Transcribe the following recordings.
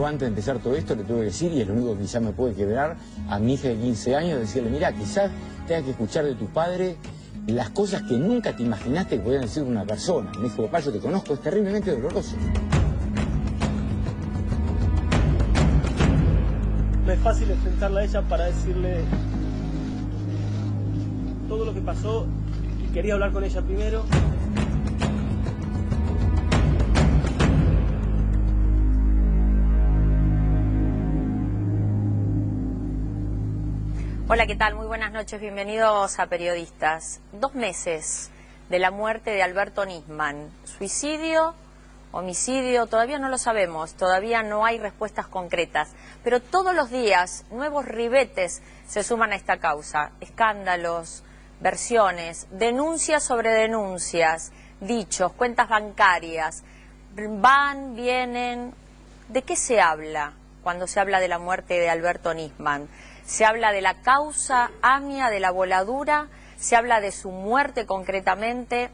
yo antes de empezar todo esto le tuve que decir, y es lo único que quizás me puede quebrar, a mi hija de 15 años, decirle, mira, quizás tengas que escuchar de tu padre las cosas que nunca te imaginaste que podían decir una persona. Me dijo, papá, yo te conozco, es terriblemente doloroso. No es fácil enfrentarla a ella para decirle todo lo que pasó y quería hablar con ella primero. Hola, ¿qué tal? Muy buenas noches, bienvenidos a Periodistas. 2 meses de la muerte de Alberto Nisman. ¿Suicidio? ¿Homicidio? Todavía no lo sabemos, todavía no hay respuestas concretas. Pero todos los días nuevos ribetes se suman a esta causa. Escándalos, versiones, denuncias sobre denuncias, dichos, cuentas bancarias. Van, vienen. ¿De qué se habla cuando se habla de la muerte de Alberto Nisman? Se habla de la causa AMIA, de la voladura, se habla de su muerte concretamente.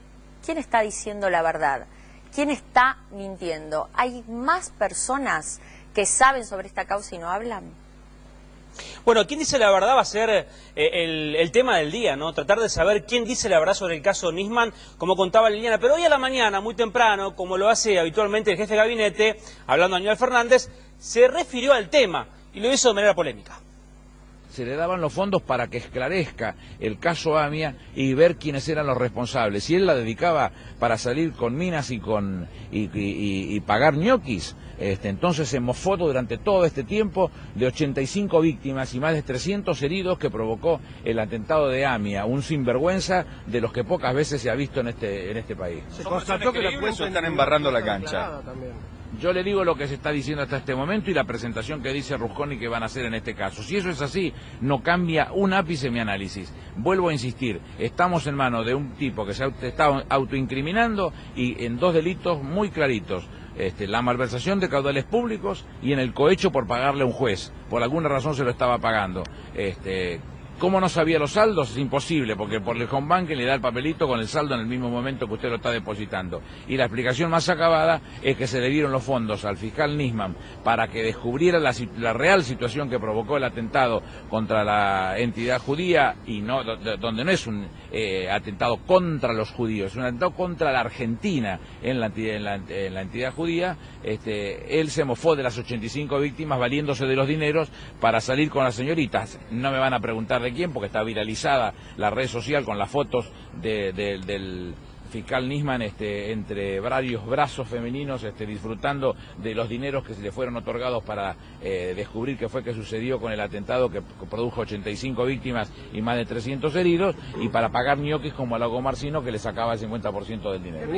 ¿Quién está diciendo la verdad? ¿Quién está mintiendo? ¿Hay más personas que saben sobre esta causa y no hablan? Bueno, quién dice la verdad va a ser el tema del día, ¿no? Tratar de saber quién dice la verdad sobre el caso Nisman, como contaba Liliana. Pero hoy a la mañana, muy temprano, como lo hace habitualmente el jefe de gabinete, hablando Aníbal Fernández, se refirió al tema y lo hizo de manera polémica. Se le daban los fondos para que esclarezca el caso AMIA y ver quiénes eran los responsables. Y él la dedicaba para salir con minas y pagar ñoquis. Entonces se mofó durante todo este tiempo de 85 víctimas y más de 300 heridos que provocó el atentado de AMIA, un sinvergüenza de los que pocas veces se ha visto en este país. Se constató que los cuentos están embarrando la cancha. Yo le digo lo que se está diciendo hasta este momento y la presentación que dice Rusconi que van a hacer en este caso. Si eso es así, no cambia un ápice mi análisis. Vuelvo a insistir, estamos en manos de un tipo que se está autoincriminando y en 2 delitos muy claritos. La malversación de caudales públicos y en el cohecho por pagarle a un juez. Por alguna razón se lo estaba pagando. ¿Cómo no sabía los saldos? Es imposible, porque por el home banking le da el papelito con el saldo en el mismo momento que usted lo está depositando. Y la explicación más acabada es que se le dieron los fondos al fiscal Nisman para que descubriera la real situación que provocó el atentado contra la entidad judía, y no donde no es un atentado contra los judíos, es un atentado contra la Argentina en la entidad judía. Él se mofó de las 85 víctimas valiéndose de los dineros para salir con las señoritas. No me van a preguntar de quién, porque está viralizada la red social con las fotos del fiscal Nisman entre varios brazos femeninos disfrutando de los dineros que se le fueron otorgados para descubrir qué fue que sucedió con el atentado que produjo 85 víctimas y más de 300 heridos, y para pagar ñoquis como a Lago Marcino, que le sacaba el 50% del dinero.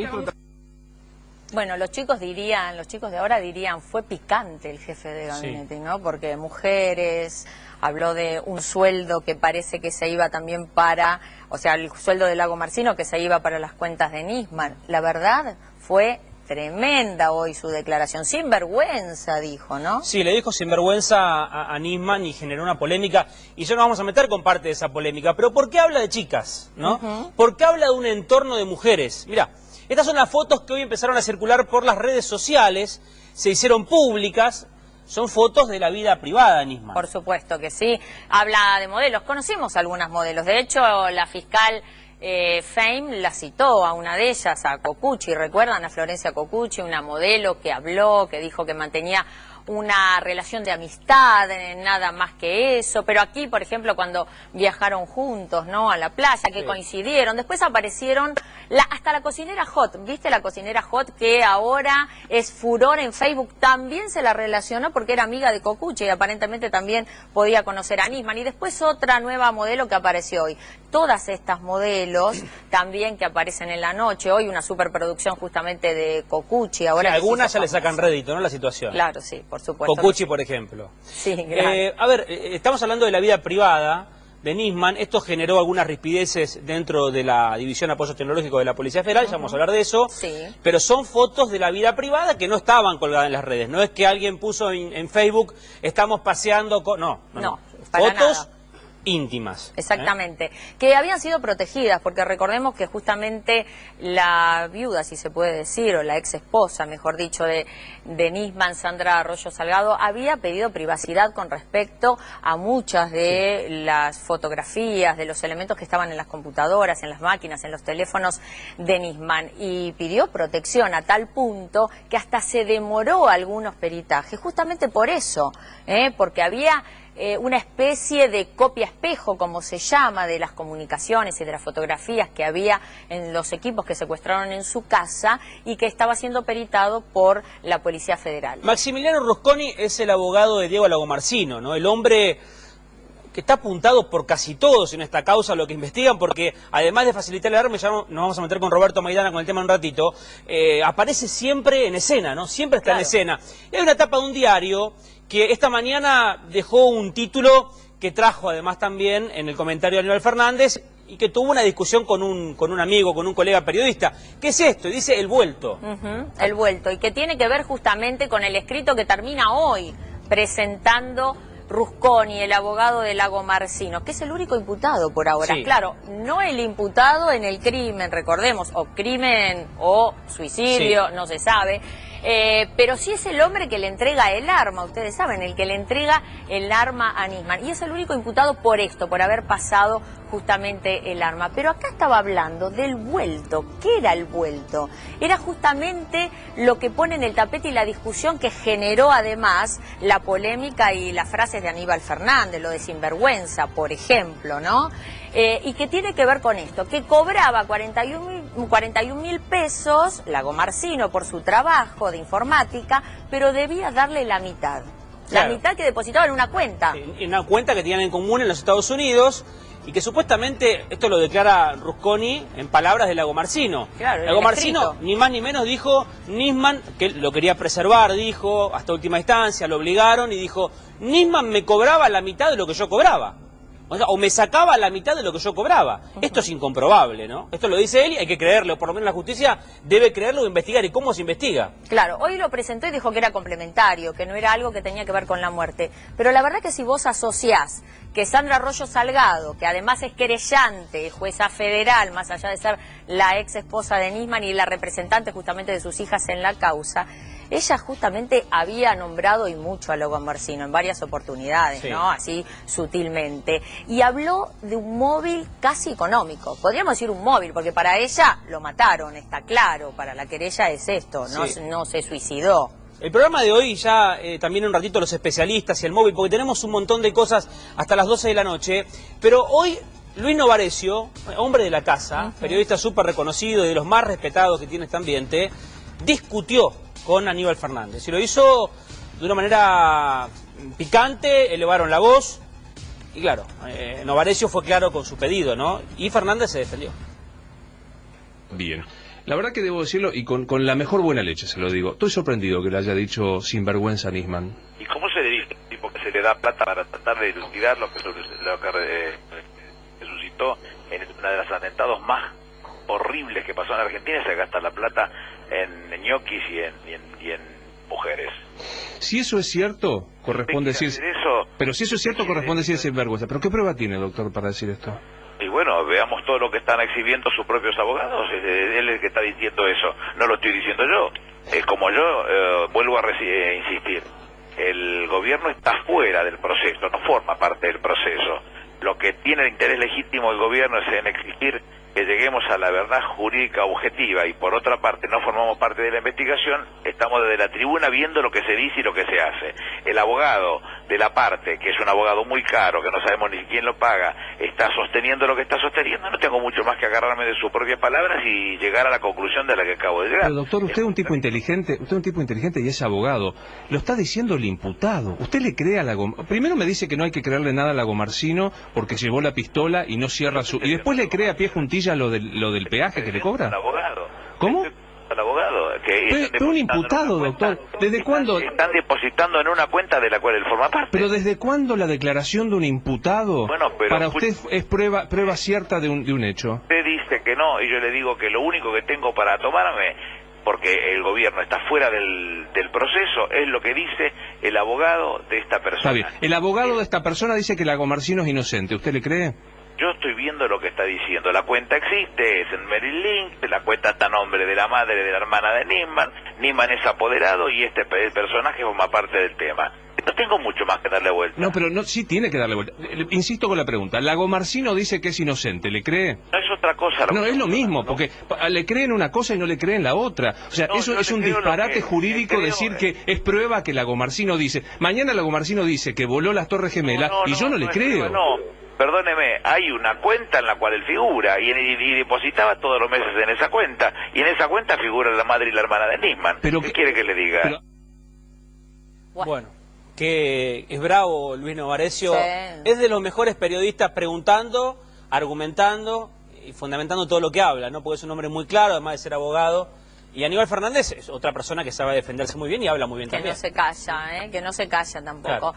Bueno, los chicos de ahora dirían, fue picante el jefe de gabinete, sí, ¿no? Porque mujeres, habló de un sueldo que parece que se iba también para, o sea, el sueldo de Lago Marcino que se iba para las cuentas de Nisman. La verdad fue tremenda hoy su declaración, sinvergüenza dijo, ¿no? Sí, le dijo sinvergüenza a Nisman y generó una polémica, y ya nos vamos a meter con parte de esa polémica. Pero ¿por qué habla de chicas, no? ¿Por qué habla de un entorno de mujeres? Mirá, estas son las fotos que hoy empezaron a circular por las redes sociales, se hicieron públicas, son fotos de la vida privada de Nisman. Por supuesto que sí, habla de modelos, conocimos algunas modelos, de hecho la fiscal Fame la citó a una de ellas, a Cocucci, ¿recuerdan? A Florencia Cocucci, una modelo que habló, que dijo que mantenía una relación de amistad, nada más que eso, pero aquí, por ejemplo, cuando viajaron juntos, ¿no?, a la playa, que coincidieron, después aparecieron hasta la cocinera Hot, ¿viste? La cocinera Hot, que ahora es furor en Facebook, también se la relacionó porque era amiga de Cocucci y aparentemente también podía conocer a Nisman, y después otra nueva modelo que apareció hoy. Todas estas modelos también que aparecen en la noche, hoy una superproducción justamente de Cocucci. Ahora sí, algunas ya le sacan rédito, ¿no?, la situación. Claro, sí, por supuesto. Cocucci, por ejemplo. Sí, a ver, estamos hablando de la vida privada de Nisman. Esto generó algunas rispideces dentro de la División de Apoyo Tecnológico de la Policía Federal, ya vamos a hablar de eso. Sí. Pero son fotos de la vida privada que no estaban colgadas en las redes. No es que alguien puso en Facebook, estamos paseando con... No. Para fotos nada. íntimas. Exactamente, que habían sido protegidas, porque recordemos que justamente la viuda, si se puede decir, o la ex esposa, mejor dicho, de Nisman, Sandra Arroyo Salgado, había pedido privacidad con respecto a muchas de las fotografías, de los elementos que estaban en las computadoras, en las máquinas, en los teléfonos de Nisman, y pidió protección a tal punto que hasta se demoró algunos peritajes, justamente por eso, porque había una especie de copia espejo, como se llama, de las comunicaciones y de las fotografías que había en los equipos que secuestraron en su casa y que estaba siendo peritado por la Policía Federal. Maximiliano Rusconi es el abogado de Diego Lagomarsino, ¿no? El hombre que está apuntado por casi todos en esta causa, lo que investigan, porque además de facilitar el arma, ya nos vamos a meter con Roberto Maidana con el tema en un ratito, aparece siempre en escena, ¿no? Siempre está en escena. Y hay una tapa de un diario que esta mañana dejó un título que trajo además también en el comentario de Aníbal Fernández y que tuvo una discusión con un amigo, con un colega periodista. ¿Qué es esto? Y dice el vuelto. El vuelto, y que tiene que ver justamente con el escrito que termina hoy presentando Rusconi, el abogado de Lagomarsino, que es el único imputado por ahora. Sí. Claro, no el imputado en el crimen, recordemos, o crimen o suicidio, sí, no se sabe, pero sí es el hombre que le entrega el arma, ustedes saben, el que le entrega el arma a Nisman, y es el único imputado por esto, por haber pasado justamente el arma. Pero acá estaba hablando del vuelto. ¿Qué era el vuelto? Era justamente lo que pone en el tapete y la discusión que generó además la polémica y las frases de Aníbal Fernández, lo de sinvergüenza, por ejemplo, ¿no? Y que tiene que ver con esto, que cobraba 41.000 pesos Lagomarsino por su trabajo de informática, pero debía darle la mitad. Claro. La mitad que depositaba en una cuenta. En una cuenta que tenían en común en los Estados Unidos y que supuestamente, esto lo declara Rusconi en palabras de Lagomarsino. Claro, Lagomarsino ni más ni menos dijo, Nisman, que lo quería preservar, dijo, hasta última instancia, lo obligaron y dijo, Nisman me cobraba la mitad de lo que yo cobraba. O me sacaba la mitad de lo que yo cobraba. Esto es incomprobable, ¿no? Esto lo dice él y hay que creerlo, por lo menos la justicia debe creerlo o investigar. ¿Y cómo se investiga? Claro, hoy lo presentó y dijo que era complementario, que no era algo que tenía que ver con la muerte. Pero la verdad que si vos asociás que Sandra Arroyo Salgado, que además es querellante, jueza federal, más allá de ser la ex esposa de Nisman y la representante justamente de sus hijas en la causa, ella justamente había nombrado y mucho a Lagomarsino en varias oportunidades, ¿no? Así sutilmente. Y habló de un móvil casi económico. Podríamos decir un móvil, porque para ella lo mataron, está claro. Para la querella es esto, no se suicidó. El programa de hoy ya también un ratito los especialistas y el móvil, porque tenemos un montón de cosas hasta las 12 de la noche. Pero hoy Luis Novarecio, hombre de la casa, periodista súper reconocido y de los más respetados que tiene este ambiente, discutió con Aníbal Fernández. Y lo hizo de una manera picante, elevaron la voz y claro, Novarecio fue claro con su pedido, ¿no? Y Fernández se defendió. Bien. La verdad que debo decirlo, y con la mejor buena leche se lo digo, estoy sorprendido que le haya dicho sinvergüenza a Nisman. ¿Y cómo se le dice a un tipo que se le da plata para tratar de dilucidar lo que suscitó en uno de los atentados más horribles que pasó en Argentina? Se gasta la plata en ñoquis y en mujeres. Si eso es cierto, corresponde decir... Pero si eso es cierto, corresponde decir sinvergüenza. ¿Pero qué prueba tiene, doctor, para decir esto? Y bueno, veamos todo lo que están exhibiendo sus propios abogados. Él es el que está diciendo eso. No lo estoy diciendo yo. Como yo, vuelvo a insistir. El gobierno está fuera del proceso, no forma parte del proceso. Lo que tiene el interés legítimo del gobierno es en exigir que lleguemos a la verdad jurídica objetiva, y por otra parte no formamos parte de la investigación, estamos desde la tribuna viendo lo que se dice y lo que se hace. El abogado de la parte, que es un abogado muy caro, que no sabemos ni quién lo paga, está sosteniendo lo que está sosteniendo. No tengo mucho más que agarrarme de sus propias palabras y llegar a la conclusión de la que acabo de llegar. Pero doctor, usted es un tipo inteligente, y es abogado. Lo está diciendo el imputado. ¿Usted le cree a Lagomarsino? Primero me dice que no hay que creerle nada a Lagomarsino porque llevó la pistola y no cierra su... Y después le cree a pie juntilla lo del peaje que le cobra. Al abogado. ¿Cómo? Al abogado. Pero un imputado, doctor. ¿Desde cuándo? Están depositando en una cuenta de la cual él forma parte. Pero ¿desde cuándo la declaración de un imputado para usted es prueba cierta de un hecho? Usted dice que no y yo le digo que lo único que tengo para tomarme porque el gobierno está fuera del proceso, es lo que dice el abogado de esta persona. Está bien. El abogado de esta persona dice que Lagomarsino es inocente. ¿Usted le cree? Yo estoy viendo lo que está diciendo. La cuenta existe, es en Merrill Lynch, la cuenta está a nombre de la madre de la hermana de Nisman. Nisman es apoderado y el personaje forma parte del tema. No tengo mucho más que darle vuelta. No, pero no, sí tiene que darle vuelta. Insisto con la pregunta. Lagomarsino dice que es inocente. ¿Le cree? No es otra cosa. No, es lo mismo, porque le creen una cosa y no le creen la otra. O sea, No, eso yo es le un creo disparate lo que jurídico creo, decir que es prueba que Lagomarsino dice. Mañana Lagomarsino dice que voló las Torres Gemelas y yo no le creo. No. Perdóneme, hay una cuenta en la cual él figura y depositaba todos los meses en esa cuenta, y en esa cuenta figura la madre y la hermana de Nisman. ¿Qué quiere que le diga? Bueno, que es bravo Luis Novarecio, Sí. es de los mejores periodistas preguntando, argumentando y fundamentando todo lo que habla, ¿no? Porque es un hombre muy claro, además de ser abogado. Y Aníbal Fernández es otra persona que sabe defenderse muy bien y habla muy bien Que también. no se calla, que no se calla tampoco.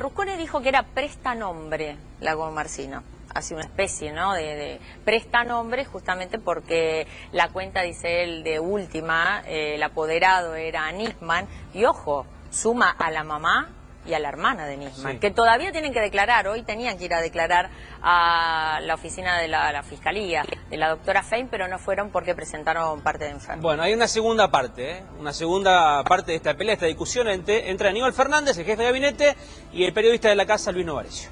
Rusconi dijo que era prestanombre Lagomarsino, así una especie, ¿no? de prestanombre, justamente porque la cuenta, dice él, de última, el apoderado era Nisman, y ojo, suma a la mamá y a la hermana de Nisman, Sí. que todavía tienen que declarar, hoy tenían que ir a declarar a la oficina de la Fiscalía, de la doctora Fein, pero no fueron porque presentaron parte de enfermos. Bueno, hay una segunda parte, una segunda parte de esta pelea, esta discusión entre Aníbal Fernández, el jefe de gabinete, y el periodista de la casa, Luis Novarecio.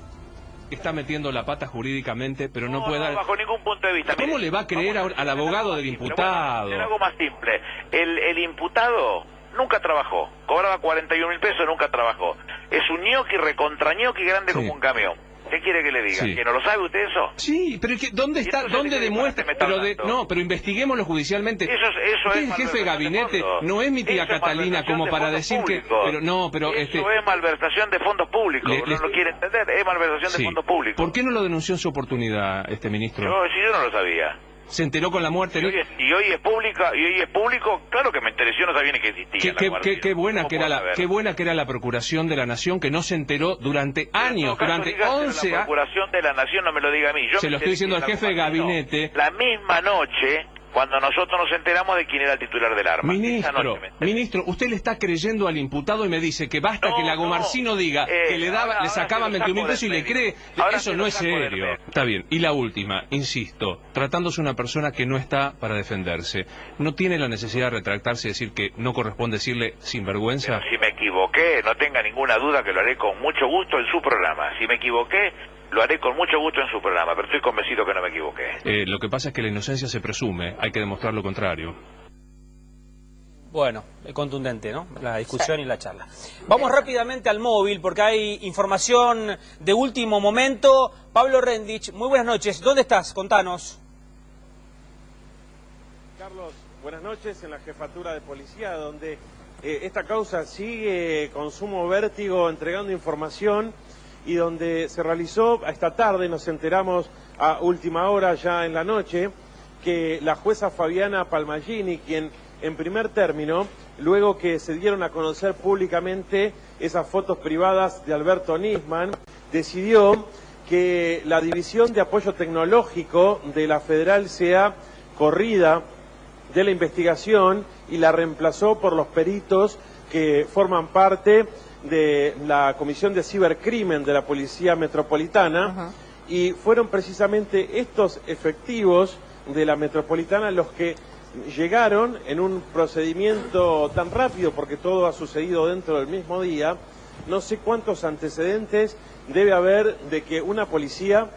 Está metiendo la pata jurídicamente, pero no puede dar... bajo ningún punto de vista. ¿Cómo Mire, le va a creer al abogado del imputado? Bueno, algo más simple. El imputado nunca trabajó. Cobraba 41.000 pesos, nunca trabajó. Es un ñoqui, recontra ñoqui grande, Sí. como un camión. ¿Qué quiere que le diga? Sí. ¿Que no lo sabe usted eso? Sí, pero es que ¿dónde está? entonces ¿Dónde de qué demuestra? me está Pero hablando? no, pero investiguémoslo judicialmente. Eso Usted es es jefe de malversación gabinete, de fondos. no es mi tía Eso es Catalina malversación como de para fondos decir que... públicos. Pero no, pero... Eso es malversación de fondos públicos. Le- No lo quiere entender, es malversación sí. de fondos públicos. ¿Por qué no lo denunció en su oportunidad, ministro? Yo no lo sabía. Se enteró con la muerte... Y hoy es público, claro que me interesó, yo no sabía ni que existía. Qué buena que era la Procuración de la Nación, que no se enteró durante años, durante 11 La años. Procuración de la Nación no me lo diga a mí. Yo Se me lo estoy diciendo al enteré jefe de gabinete. La misma noche, cuando nosotros nos enteramos de quién era el titular del arma. Esa noche me enteré. Ministro, usted le está creyendo al imputado y me dice que basta que Lagomarsino diga que le sacaban 21.000 pesos y le cree. Eso no es serio. Está bien. Y la última, insisto, tratándose de una persona que no está para defenderse, ¿no tiene la necesidad de retractarse y decir que no corresponde decirle sinvergüenza? Pero si me equivoqué, no tenga ninguna duda que lo haré con mucho gusto en su programa. Si me equivoqué, lo haré con mucho gusto en su programa, pero estoy convencido que no me equivoqué. Lo que pasa es que la inocencia se presume, hay que demostrar lo contrario. Bueno, es contundente, ¿no? La discusión y la charla. Vamos rápidamente al móvil porque hay información de último momento. Pablo Rendich, muy buenas noches. ¿Dónde estás? Contanos. Carlos, buenas noches en la Jefatura de Policía, donde esta causa sigue con sumo vértigo entregando información y donde se realizó esta tarde, nos enteramos a última hora ya en la noche, que la jueza Fabiana Palmagini, quien en primer término, luego que se dieron a conocer públicamente esas fotos privadas de Alberto Nisman, decidió que la División de Apoyo Tecnológico de la Federal sea corrida de la investigación y la reemplazó por los peritos que forman parte de la Comisión de Cibercrimen de la Policía Metropolitana. Y fueron precisamente estos efectivos de la Metropolitana los que llegaron en un procedimiento tan rápido, porque todo ha sucedido dentro del mismo día. No sé cuántos antecedentes debe haber de que una policía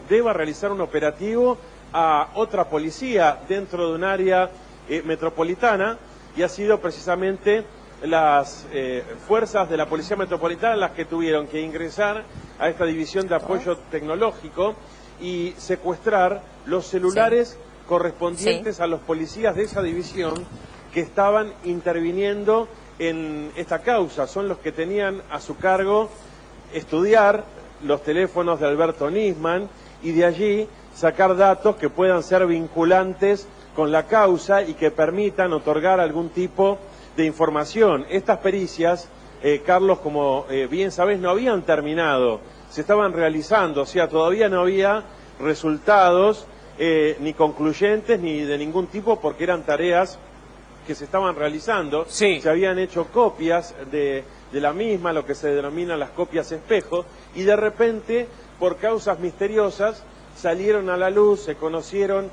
deba realizar un operativo a otra policía dentro de un área metropolitana, y ha sido precisamente las fuerzas de la Policía Metropolitana las que tuvieron que ingresar a esta división de apoyo tecnológico y secuestrar los celulares correspondientes a los policías de esa división que estaban interviniendo en esta causa. Son los que tenían a su cargo estudiar los teléfonos de Alberto Nisman y de allí sacar datos que puedan ser vinculantes con la causa y que permitan otorgar algún tipo de información. Estas pericias, Carlos, como bien sabés, no habían terminado, se estaban realizando, o sea, todavía no había resultados ni concluyentes ni de ningún tipo, porque eran tareas que se estaban realizando. Sí. Se habían hecho copias de la misma, lo que se denominan las copias espejo, y de repente, por causas misteriosas, salieron a la luz, se conocieron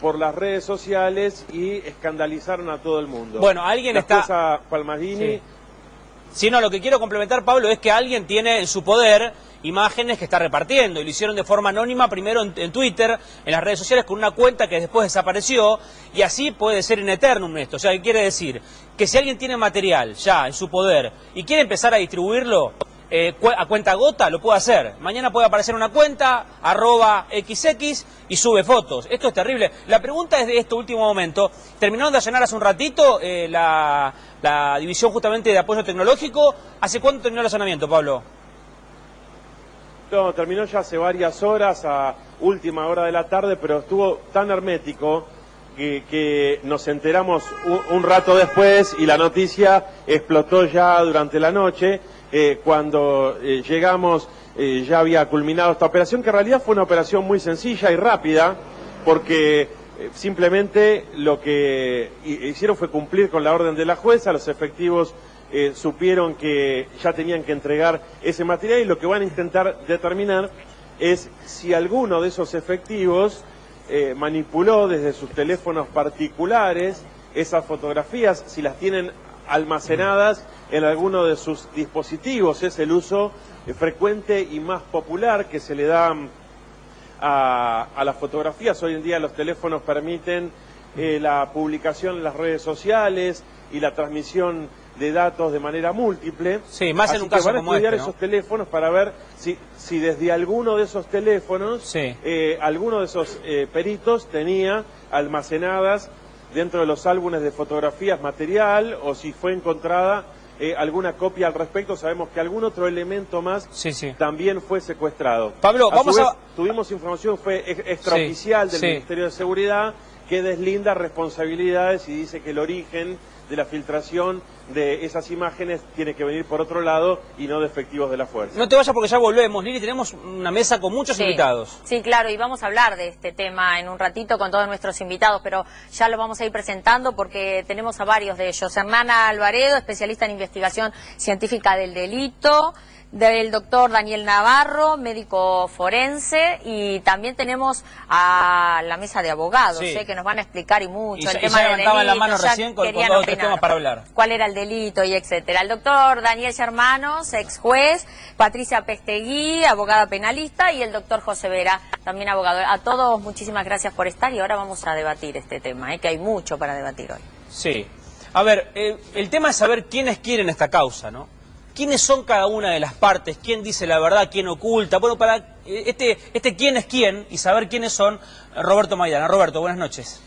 por las redes sociales y escandalizaron a todo el mundo. Bueno, alguien la está... jueza Palmadini... Sí. Sí, no, lo que quiero complementar, Pablo, es que alguien tiene en su poder imágenes que está repartiendo, y lo hicieron de forma anónima, primero en Twitter, en las redes sociales, con una cuenta que después desapareció, y así puede ser in eternum esto. O sea, ¿qué quiere decir? Que si alguien tiene material ya en su poder y quiere empezar a distribuirlo a cuenta gota, lo puede hacer. Mañana puede aparecer una cuenta, @XX, y sube fotos. Esto es terrible. La pregunta es de este último momento. Terminaron de allanar hace un ratito la división justamente de apoyo tecnológico. ¿Hace cuánto terminó el allanamiento, Pablo? No, terminó ya hace varias horas, a última hora de la tarde, pero estuvo tan hermético que nos enteramos un rato después y la noticia explotó ya durante la noche. Cuando llegamos ya había culminado esta operación, que en realidad fue una operación muy sencilla y rápida, porque simplemente lo que hicieron fue cumplir con la orden de la jueza. Los efectivos supieron que ya tenían que entregar ese material, y lo que van a intentar determinar es si alguno de esos efectivos manipuló desde sus teléfonos particulares esas fotografías, si las tienen almacenadas en alguno de sus dispositivos. Es el uso frecuente y más popular que se le da a las fotografías. Hoy en día los teléfonos permiten la publicación en las redes sociales y la transmisión de datos de manera múltiple. Sí, más en un caso como este, ¿no? Van a estudiar esos teléfonos para ver si desde alguno de esos teléfonos, sí, alguno de esos peritos tenía almacenadas dentro de los álbumes de fotografías material, o si fue encontrada alguna copia al respecto. Sabemos que algún otro elemento más también fue secuestrado. Pablo, tuvimos información, fue extraoficial del Ministerio de Seguridad, que deslinda responsabilidades y dice que el origen de la filtración de esas imágenes tiene que venir por otro lado y no de efectivos de la fuerza. No te vayas porque ya volvemos, Lili, tenemos una mesa con muchos invitados. Sí, claro, y vamos a hablar de este tema en un ratito con todos nuestros invitados, pero ya lo vamos a ir presentando porque tenemos a varios de ellos. Hernana Alvaredo, especialista en investigación científica del delito, del doctor Daniel Navarro, médico forense, y también tenemos a la mesa de abogados, que nos van a explicar y mucho el tema del delito. La mano recién con dos temas para hablar. ¿Cuál era el delito y etcétera? El doctor Daniel Germanos, ex juez, Patricia Pestegui, abogada penalista, y el doctor José Vera, también abogado. A todos muchísimas gracias por estar, y ahora vamos a debatir este tema, que hay mucho para debatir hoy. Sí. A ver, el tema es saber quiénes quieren esta causa, ¿no? ¿Quiénes son cada una de las partes? ¿Quién dice la verdad? ¿Quién oculta? Bueno, para este quién es quién y saber quiénes son, Roberto Maidana. Roberto, buenas noches.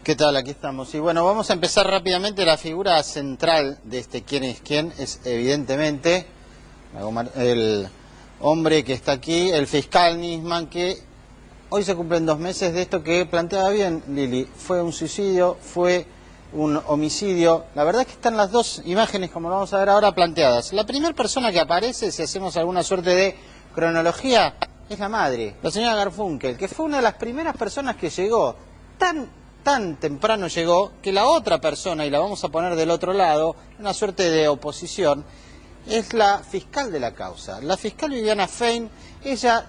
¿Qué tal? Aquí estamos. Y bueno, vamos a empezar rápidamente. La figura central de este quién es quién es evidentemente el hombre que está aquí, el fiscal Nisman, que hoy se cumplen 2 meses de esto que planteaba bien Lili. Fue un suicidio, fue un homicidio. La verdad es que están las dos imágenes, como lo vamos a ver ahora, planteadas. La primera persona que aparece, si hacemos alguna suerte de cronología, es la madre, la señora Garfunkel, que fue una de las primeras personas que llegó. Tan temprano llegó que la otra persona, y la vamos a poner del otro lado, una suerte de oposición, es la fiscal de la causa. La fiscal Viviana Fein. Ella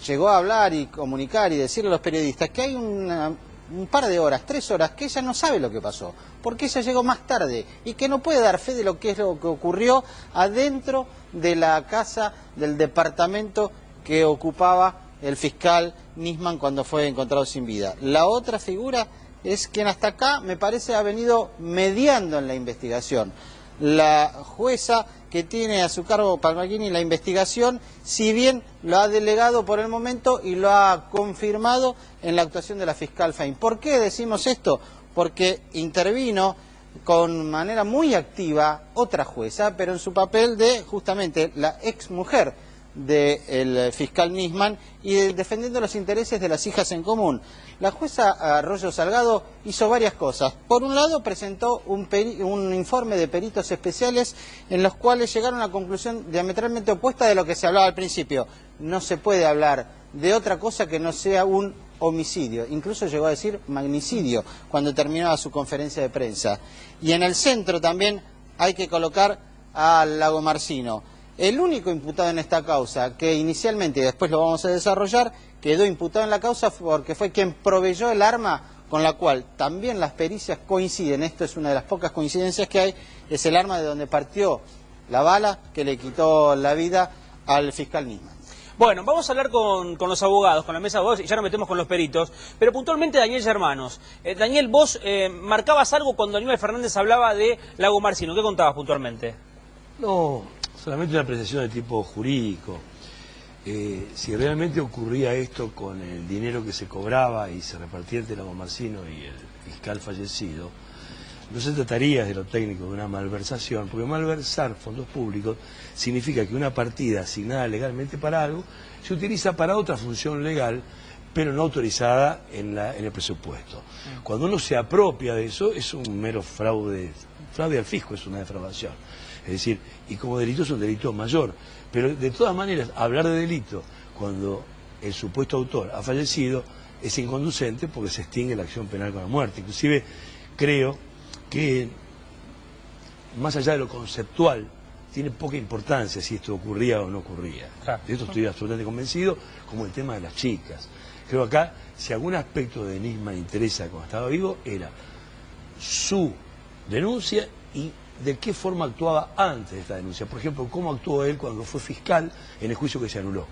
llegó a hablar y comunicar y decirle a los periodistas que hay un par de horas, 3 horas, que ella no sabe lo que pasó, porque ella llegó más tarde y que no puede dar fe de lo que es lo que ocurrió adentro de la casa del departamento que ocupaba el fiscal Nisman cuando fue encontrado sin vida. La otra figura es quien hasta acá, me parece, ha venido mediando en la investigación. La jueza que tiene a su cargo Palmagini la investigación, si bien lo ha delegado por el momento y lo ha confirmado en la actuación de la fiscal Fein. ¿Por qué decimos esto? Porque intervino con manera muy activa otra jueza, pero en su papel de justamente la ex mujer del fiscal Nisman y defendiendo los intereses de las hijas en común. La jueza Arroyo Salgado hizo varias cosas. Por un lado, presentó un informe de peritos especiales en los cuales llegaron a una conclusión diametralmente opuesta de lo que se hablaba al principio. No se puede hablar de otra cosa que no sea un homicidio, incluso llegó a decir magnicidio cuando terminaba su conferencia de prensa. Y en el centro también hay que colocar a Lagomarsino. El único imputado en esta causa, que inicialmente, y después lo vamos a desarrollar, quedó imputado en la causa porque fue quien proveyó el arma con la cual también las pericias coinciden. Esto es una de las pocas coincidencias que hay, es el arma de donde partió la bala que le quitó la vida al fiscal Nisman. Bueno, vamos a hablar con los abogados, con la mesa de abogados, y ya nos metemos con los peritos, pero puntualmente Daniel Germanos. Daniel, vos marcabas algo cuando Aníbal Fernández hablaba de Lagomarsino. ¿Qué contabas puntualmente? No, solamente una apreciación de tipo jurídico. Si realmente ocurría esto con el dinero que se cobraba y se repartía entre Lagomarsino y el fiscal fallecido, no se trataría de lo técnico de una malversación, porque malversar fondos públicos significa que una partida asignada legalmente para algo se utiliza para otra función legal, pero no autorizada en el presupuesto. Cuando uno se apropia de eso, es un mero fraude al fisco, es una defraudación. Es decir, y como delito es un delito mayor. Pero de todas maneras, hablar de delito cuando el supuesto autor ha fallecido es inconducente porque se extingue la acción penal con la muerte. Inclusive creo que, más allá de lo conceptual, tiene poca importancia si esto ocurría o no ocurría. De esto estoy absolutamente convencido, como el tema de las chicas. Creo acá, si algún aspecto de Nisman interesa cuando estaba vivo, era su denuncia y de qué forma actuaba antes de esta denuncia. Por ejemplo, cómo actuó él cuando fue fiscal en el juicio que se anuló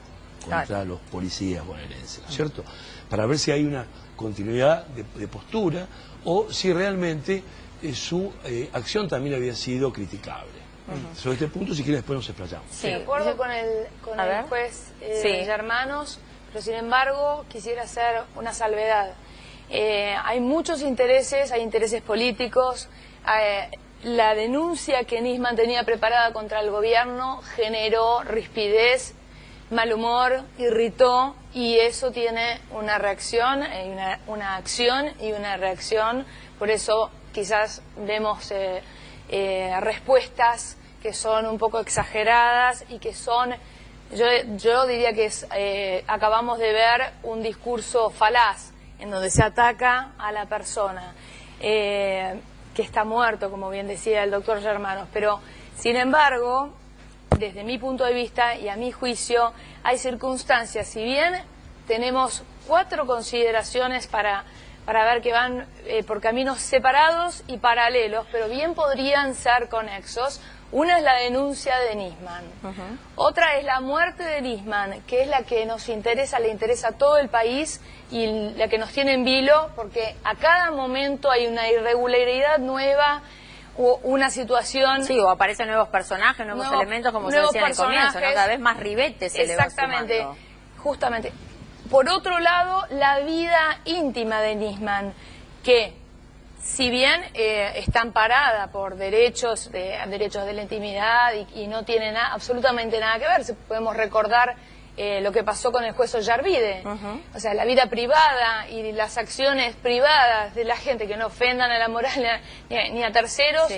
contra los policías bonaerenses, ¿no es cierto? Para ver si hay una continuidad de postura o si realmente su acción también había sido criticable. Sobre este punto, si quieren, después nos explayamos. Sí, de acuerdo con el juez Germanos, pero sin embargo quisiera hacer una salvedad. Hay muchos intereses, hay intereses políticos. La denuncia que Nisman tenía preparada contra el gobierno generó rispidez, mal humor, irritó, y eso tiene una reacción, una acción y una reacción. Por eso quizás vemos respuestas que son un poco exageradas y que son, yo diría que acabamos de ver un discurso falaz en donde se ataca a la persona que está muerto, como bien decía el doctor Germanos. Pero sin embargo, desde mi punto de vista y a mi juicio, hay circunstancias, si bien tenemos 4 consideraciones para ver que van por caminos separados y paralelos, pero bien podrían ser conexos. Una es la denuncia de Nisman, otra es la muerte de Nisman, que es la que nos interesa, le interesa a todo el país y la que nos tiene en vilo, porque a cada momento hay una irregularidad nueva o una situación... Sí, o aparecen nuevos personajes, nuevos elementos, como se decía en el comienzo, ¿no? Cada vez más ribetes se le va sumando. Exactamente, justamente. Por otro lado, la vida íntima de Nisman, que si bien está amparada por derechos de la intimidad y no tiene absolutamente nada que ver, podemos recordar lo que pasó con el juez Ollarvide. O sea, la vida privada y las acciones privadas de la gente que no ofendan a la moral ni a terceros,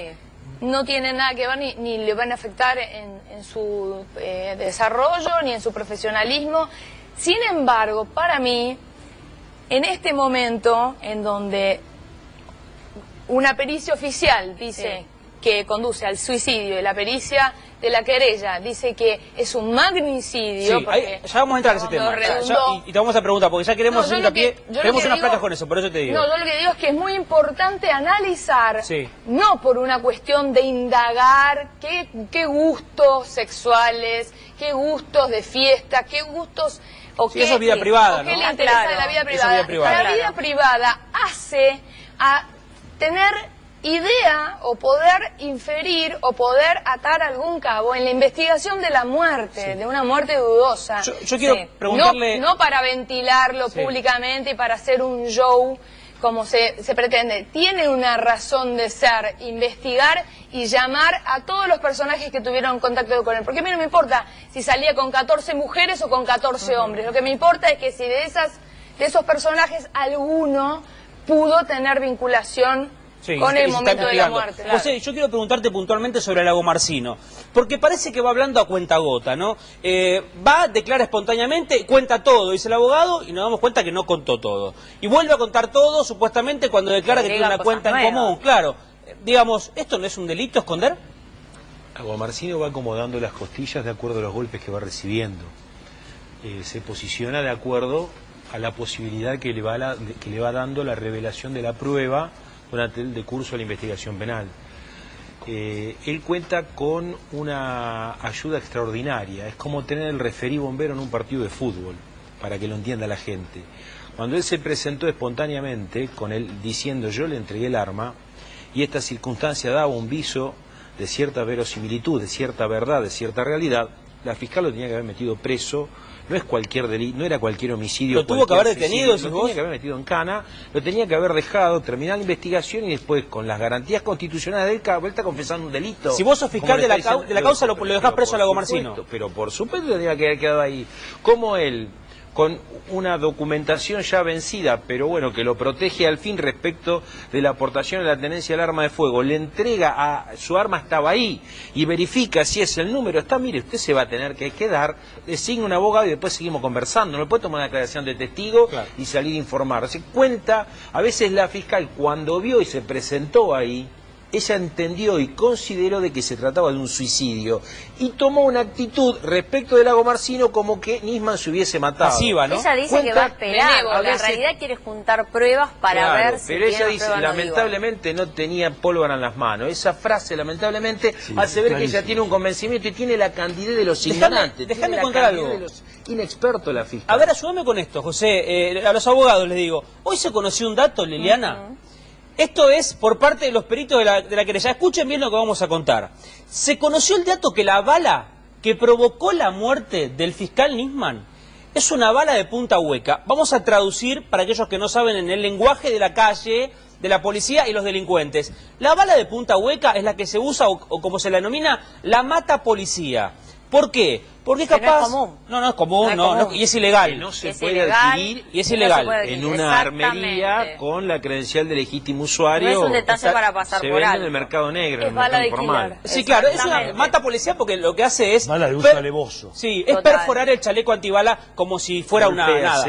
no tienen nada que ver ni le van a afectar en su desarrollo ni en su profesionalismo. Sin embargo, para mí, en este momento en donde una pericia oficial dice que conduce al suicidio y la pericia de la querella dice que es un magnicidio... Sí, ya vamos a entrar a ese tema. Y te vamos a preguntar, porque ya queremos hacer hincapié, queremos unas placas con eso, por eso te digo. No, yo lo que digo es que es muy importante analizar, no por una cuestión de indagar qué gustos sexuales, qué gustos de fiesta, qué gustos... eso es vida privada, ¿no? ¿Qué le interesa de la vida privada? La vida privada hace a tener idea o poder inferir o poder atar algún cabo en la investigación de la muerte, de una muerte dudosa. Yo quiero preguntarle... No para ventilarlo públicamente y para hacer un show como se pretende. Tiene una razón de ser, investigar y llamar a todos los personajes que tuvieron contacto con él. Porque a mí no me importa si salía con 14 mujeres o con 14 hombres. Lo que me importa es que si de esos personajes alguno pudo tener vinculación Sí, con el se está momento de la investigando. muerte. Claro. José, yo quiero preguntarte puntualmente sobre Lagomarsino, porque parece que va hablando a cuentagota, ¿no? Va, declara espontáneamente, cuenta todo, dice el abogado, y nos damos cuenta que no contó todo. Y vuelve a contar todo, supuestamente, cuando declara que tiene una cuenta en común, claro. Digamos, ¿esto no es un delito, esconder? Lagomarsino va acomodando las costillas de acuerdo a los golpes que va recibiendo. Se posiciona de acuerdo a la posibilidad que le va dando la revelación de la prueba durante el decurso de la investigación penal. Él cuenta con una ayuda extraordinaria, es como tener el referí bombero en un partido de fútbol, para que lo entienda la gente. Cuando él se presentó espontáneamente, con él diciendo yo le entregué el arma, y esta circunstancia daba un viso de cierta verosimilitud, de cierta verdad, de cierta realidad, la fiscal lo tenía que haber metido preso. No es cualquier delito, no era cualquier homicidio. Lo tuvo que haber detenido, lo tenía que haber metido en cana, lo tenía que haber dejado terminar la investigación y después, con las garantías constitucionales de él, cada vuelta confesando un delito. Si vos sos fiscal de la causa, lo dejás preso a Lagomarsino. Pero por supuesto tenía que haber quedado ahí. Como él, con una documentación ya vencida, pero bueno, que lo protege al fin respecto de la aportación de la tenencia del arma de fuego, le entrega a su arma, estaba ahí, y verifica si es el número, está, mire, usted se va a tener que quedar, designa un abogado y después seguimos conversando, no puede tomar una declaración de testigo y salir a informar. Se cuenta, a veces la fiscal cuando vio y se presentó ahí, ella entendió y consideró de que se trataba de un suicidio y tomó una actitud respecto de Lagomarsino como que Nisman se hubiese matado. Pasiva, ¿no? Ella dice que va a esperar, a la realidad quiere juntar pruebas para ver si pero ella dice, prueba lamentablemente no tenía pólvora en las manos. Esa frase, lamentablemente, hace ver que ella tiene un convencimiento y tiene la candidez de los ignorantes. Déjame contar algo. De los inexpertos la fiscal. A ver, ayúdame con esto, José. A los abogados les digo, hoy se conoció un dato, Liliana. Esto es por parte de los peritos de la querella. Escuchen bien lo que vamos a contar. Se conoció el dato que la bala que provocó la muerte del fiscal Nisman es una bala de punta hueca. Vamos a traducir para aquellos que no saben en el lenguaje de la calle, de la policía y los delincuentes. La bala de punta hueca es la que se usa, o como se la denomina, la mata policía. ¿Por qué? Porque es capaz... No es común. No, y es ilegal. Que no se puede adquirir y es ilegal. En una armería con la credencial de legítimo usuario. No es un detalle para pasar por alto. Se vende en el mercado negro, en el mercado informal. Sí, claro, es una mata policía porque lo que hace es... Bala de uso alevoso. Sí, es perforar el chaleco antibala como si fuera una hoja.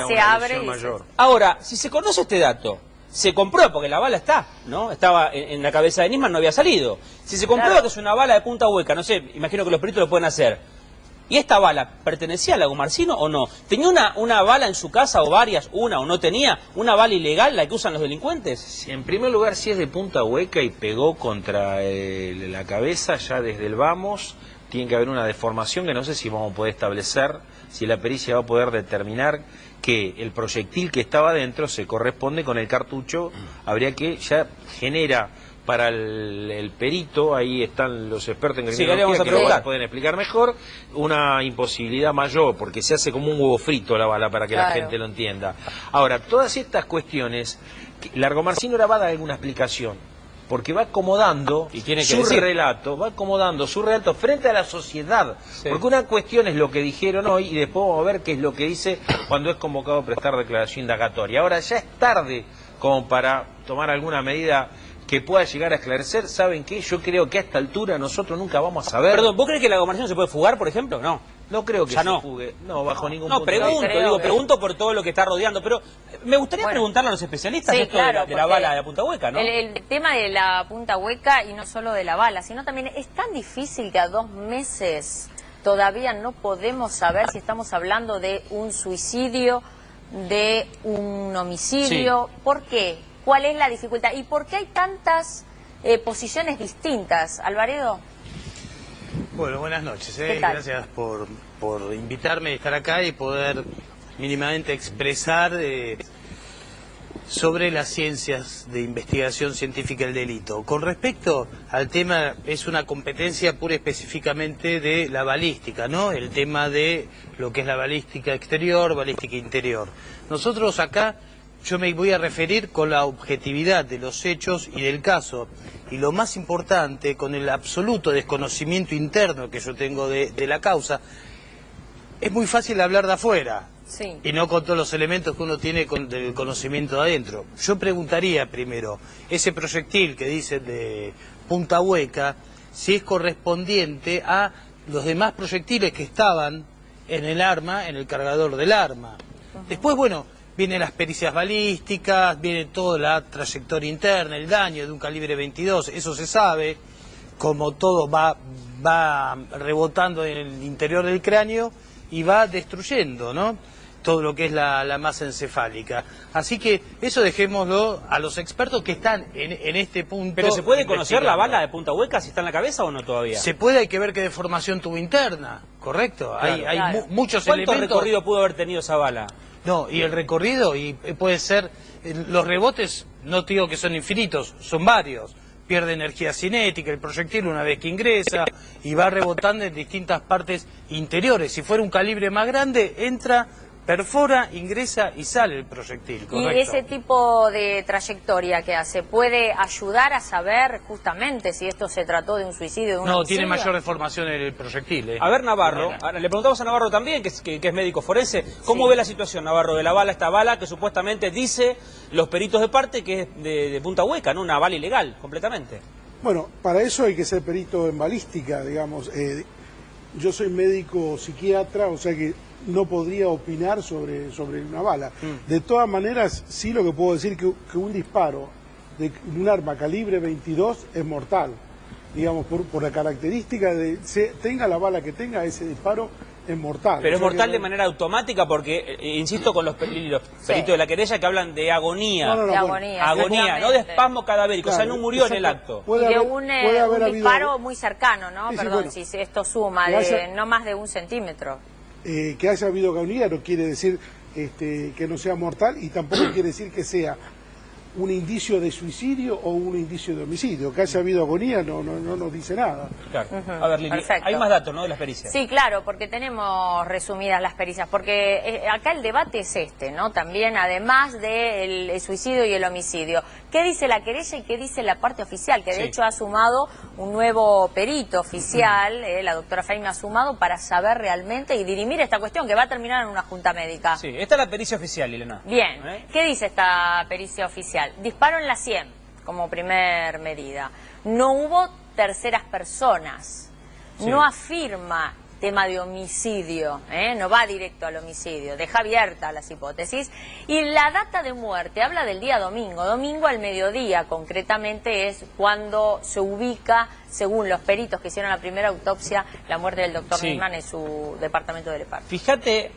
Se abre y Ahora, si se conoce este dato, se comprueba, porque la bala está, ¿no? Estaba en la cabeza de Nisman, no había salido. Si se comprueba que es una bala de punta hueca, no sé, imagino que los peritos lo pueden hacer. ¿Y esta bala pertenecía a Lagomarsino o no? ¿Tenía una bala en su casa o varias, una o no tenía? ¿Una bala ilegal, la que usan los delincuentes? Sí, en primer lugar, si es de punta hueca y pegó contra la cabeza, ya desde el vamos, tiene que haber una deformación que no sé si vamos a poder establecer, si la pericia va a poder determinar que el proyectil que estaba adentro se corresponde con el cartucho, habría que, ya genera para el perito, ahí están los expertos en criminología que lo pueden explicar mejor, una imposibilidad mayor, porque se hace como un huevo frito la bala para que la gente lo entienda. Ahora, todas estas cuestiones, Lagomarsino ahora va a dar alguna explicación, porque va acomodando su relato frente a la sociedad. Porque una cuestión es lo que dijeron hoy y después vamos a ver qué es lo que dice cuando es convocado a prestar declaración indagatoria. Ahora ya es tarde como para tomar alguna medida que pueda llegar a esclarecer. ¿Saben qué? Yo creo que a esta altura nosotros nunca vamos a saber. Perdón, ¿vos crees que Lagomarsino se puede fugar, por ejemplo? No. No creo que se fugue. No, bajo ningún punto de vista. Pregunto por todo lo que está rodeando, pero me gustaría preguntarle a los especialistas esto de la bala de la punta hueca, ¿no? El tema de la punta hueca, y no solo de la bala, sino también es tan difícil que a 2 meses todavía no podemos saber si estamos hablando de un suicidio, de un homicidio. Sí. ¿Por qué? ¿Cuál es la dificultad? ¿Y por qué hay tantas posiciones distintas, Alvaredo? Bueno, buenas noches. Gracias por invitarme a estar acá y poder mínimamente expresar sobre las ciencias de investigación científica del delito. Con respecto al tema, es una competencia pura y específicamente de la balística, ¿no? El tema de lo que es la balística exterior, balística interior. Nosotros acá, yo me voy a referir con la objetividad de los hechos y del caso. Y lo más importante, con el absoluto desconocimiento interno que yo tengo de la causa, es muy fácil hablar de afuera. Sí. Y no con todos los elementos que uno tiene del conocimiento adentro. Yo preguntaría primero, ese proyectil que dicen de punta hueca, si es correspondiente a los demás proyectiles que estaban en el arma, en el cargador del arma. Después, bueno, vienen las pericias balísticas, viene toda la trayectoria interna, el daño de un calibre 22, eso se sabe, como todo va rebotando en el interior del cráneo y va destruyendo, ¿no?, todo lo que es la masa encefálica. Así que eso dejémoslo a los expertos que están en este punto. ¿Pero se puede conocer la bala de punta hueca si está en la cabeza o no todavía? Se puede, hay que ver qué deformación tuvo interna, ¿correcto? Claro. Hay muchos ¿Cuánto elementos. recorrido pudo haber tenido esa bala? No, y el recorrido, y puede ser, los rebotes, no te digo que son infinitos, son varios. Pierde energía cinética el proyectil una vez que ingresa y va rebotando en distintas partes interiores. Si fuera un calibre más grande, entra, perfora, ingresa y sale el proyectil, ¿correcto? Y ese tipo de trayectoria que hace, ¿puede ayudar a saber justamente si esto se trató de un suicidio, de un homicidio? Tiene mayor deformación el proyectil. A ver, Navarro, ahora le preguntamos a Navarro también, que es médico forense, ¿cómo ve la situación, Navarro, de la bala, esta bala que supuestamente dice los peritos de parte que es de punta hueca, ¿no? Una bala ilegal, completamente? Bueno, para eso hay que ser perito en balística, digamos. Yo soy médico psiquiatra, o sea que no podría opinar sobre una bala. De todas maneras, sí lo que puedo decir que un disparo de un arma calibre 22 es mortal. Digamos, por la característica de tenga la bala que tenga, ese disparo es mortal. Pero es mortal de manera automática porque, insisto con los peritos de la querella que hablan de agonía. De agonía, no de espasmo cadavérico, claro, o sea, no murió en el acto. Y de un disparo muy cercano, ¿no? Sí, Perdón, bueno, si esto suma no más de 1 centímetro. Que haya habido agonía no quiere decir que no sea mortal y tampoco quiere decir que sea un indicio de suicidio o un indicio de homicidio. Que haya habido agonía no nos dice nada. Claro. A ver, Lili, hay más datos, ¿no?, de las pericias. Sí, claro, porque tenemos resumidas las pericias, porque acá el debate es ¿no? También, además del suicidio y el homicidio. ¿Qué dice la querella y qué dice la parte oficial? Que de hecho ha sumado un nuevo perito oficial, la doctora Fein ha sumado para saber realmente y dirimir esta cuestión que va a terminar en una junta médica. Sí, esta es la pericia oficial, Elena. Bien, ¿qué dice esta pericia oficial? Disparo en la 100 como primer medida. No hubo terceras personas. No afirma tema de homicidio, no va directo al homicidio, deja abiertas las hipótesis. Y la data de muerte habla del día domingo. Domingo al mediodía, concretamente, es cuando se ubica, según los peritos que hicieron la primera autopsia, la muerte del doctor Nisman en su departamento de Lepar. Fíjate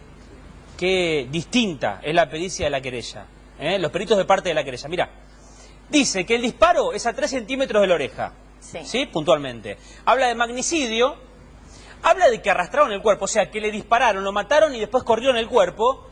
qué distinta es la pericia de la querella. Los peritos de parte de la querella. Mira, dice que el disparo es a 3 centímetros de la oreja. Sí. Puntualmente. Habla de magnicidio, habla de que arrastraron el cuerpo, o sea, que le dispararon, lo mataron y después corrieron el cuerpo,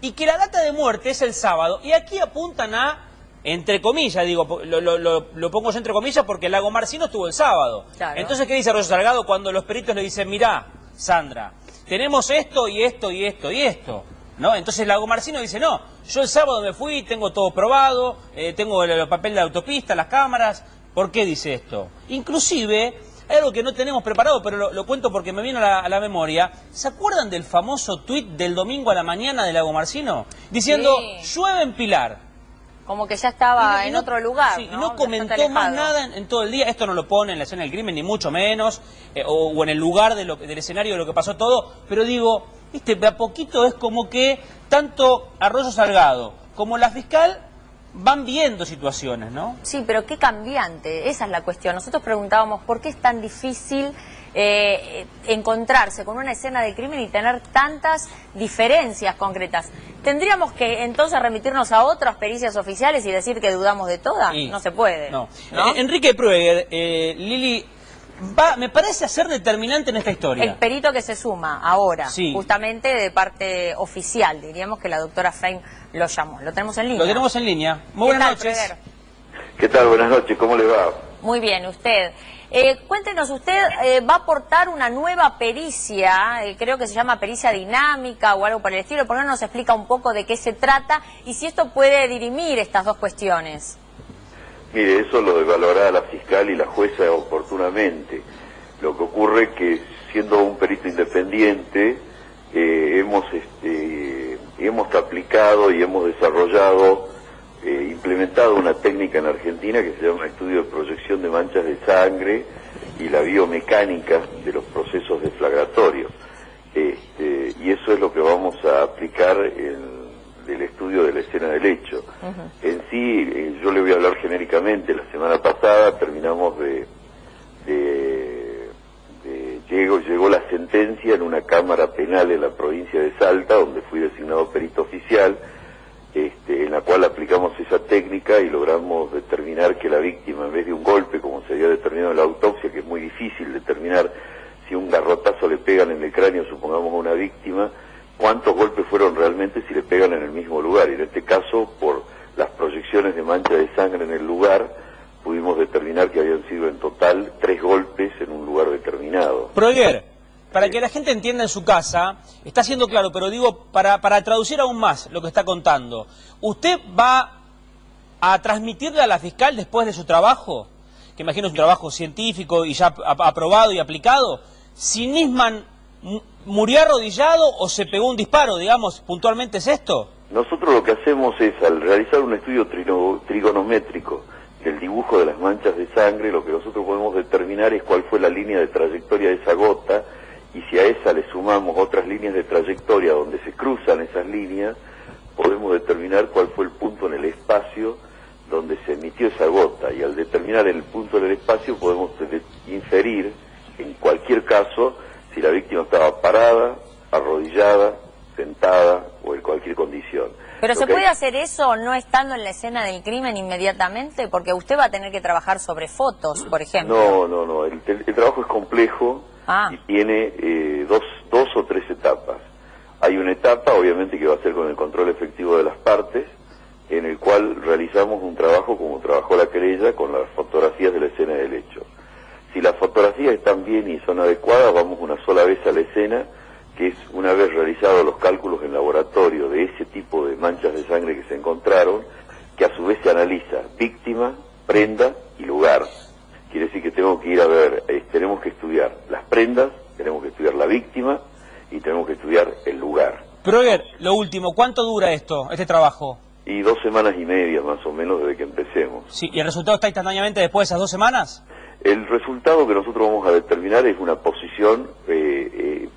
y que la data de muerte es el sábado. Y aquí apuntan a, entre comillas, digo, lo pongo yo entre comillas porque Lago Marcino estuvo el sábado. Claro. Entonces, ¿qué dice Arroyo Salgado cuando los peritos le dicen, mirá, Sandra, tenemos esto y esto y esto y esto? ¿No? Entonces Lago Marcino dice, no, yo el sábado me fui, tengo todo probado, tengo el papel de la autopista, las cámaras. ¿Por qué dice esto? Inclusive, hay algo que no tenemos preparado, pero lo cuento porque me viene a la memoria. ¿Se acuerdan del famoso tuit del domingo a la mañana de Lago Marcino? Diciendo, llueve en Pilar. Como que ya estaba en otro lugar, sí, no comentó más nada en todo el día. Esto no lo pone en la escena del crimen, ni mucho menos, o en el lugar del escenario de lo que pasó todo. Pero digo, de a poquito es como que tanto Arroyo Salgado como la fiscal van viendo situaciones, ¿no? Sí, pero qué cambiante, esa es la cuestión. Nosotros preguntábamos por qué es tan difícil encontrarse con una escena de crimen y tener tantas diferencias concretas. ¿Tendríamos que entonces remitirnos a otras pericias oficiales y decir que dudamos de todas? No se puede. No. Enrique Prueger, Lili, me parece ser determinante en esta historia. El perito que se suma ahora, justamente de parte oficial, diríamos que la doctora Fein lo llamó. Lo tenemos en línea. Lo tenemos en línea. Muy buenas noches. Prueger? ¿Qué tal? Buenas noches. ¿Cómo le va? Muy bien, usted. Cuéntenos, usted va a aportar una nueva pericia, creo que se llama pericia dinámica o algo por el estilo. ¿Por qué no nos explica un poco de qué se trata y si esto puede dirimir estas dos cuestiones? Mire, eso lo valorará la fiscal y la jueza oportunamente. Lo que ocurre es que, siendo un perito independiente, hemos hemos aplicado y hemos desarrollado, implementado una técnica en Argentina que se llama estudio de proyección de manchas de sangre y la biomecánica de los procesos deflagratorios. Y eso es lo que vamos a aplicar en el estudio de la escena del hecho. En sí, yo le voy a hablar genéricamente. La semana pasada terminamos llegó la sentencia en una cámara penal en la provincia de Salta, donde fui designado perito oficial, en la cual aplicamos esa técnica y logramos determinar que la víctima, en vez de un golpe, como se había determinado en la autopsia, que es muy difícil determinar si un garrotazo le pegan en el cráneo, supongamos a una víctima, cuántos golpes fueron realmente si le pegan en el mismo lugar. Y en este caso, por las proyecciones de mancha de sangre en el lugar, pudimos determinar que habían sido en total 3 golpes en un lugar determinado. Proeger, para que la gente entienda en su casa, está siendo claro, pero digo, para traducir aún más lo que está contando, ¿usted va a transmitirle a la fiscal después de su trabajo, que imagino es un trabajo científico y ya aprobado y aplicado, si Nisman murió arrodillado o se pegó un disparo, digamos, puntualmente es esto? Nosotros lo que hacemos es, al realizar un estudio trigonométrico del dibujo de las manchas de sangre, lo que nosotros podemos determinar es cuál fue la línea de trayectoria de esa gota, y si a esa le sumamos otras líneas de trayectoria donde se cruzan esas líneas, podemos determinar cuál fue el punto en el espacio donde se emitió esa gota, y al determinar el punto en el espacio podemos inferir, en cualquier caso, si la víctima estaba parada, arrodillada, sentada o en cualquier condición. ¿Pero se puede hacer eso no estando en la escena del crimen inmediatamente? Porque usted va a tener que trabajar sobre fotos, por ejemplo. No, el trabajo es complejo y tiene dos o tres etapas. Hay una etapa, obviamente, que va a ser con el control efectivo de las partes, en el cual realizamos un trabajo como trabajó la querella con las fotografías de la escena del hecho. Si las fotografías están bien y son adecuadas, vamos una sola vez a la escena, que es una vez realizados los cálculos en laboratorio de ese tipo de manchas de sangre que se encontraron, que a su vez se analiza víctima, prenda y lugar. Quiere decir que tengo que ir a ver, tenemos que estudiar las prendas, tenemos que estudiar la víctima y tenemos que estudiar el lugar. Proeger, lo último, ¿cuánto dura este trabajo? Y 2 semanas y media más o menos desde que empecemos. Sí, ¿y el resultado está instantáneamente después de esas 2 semanas? El resultado que nosotros vamos a determinar es una posición,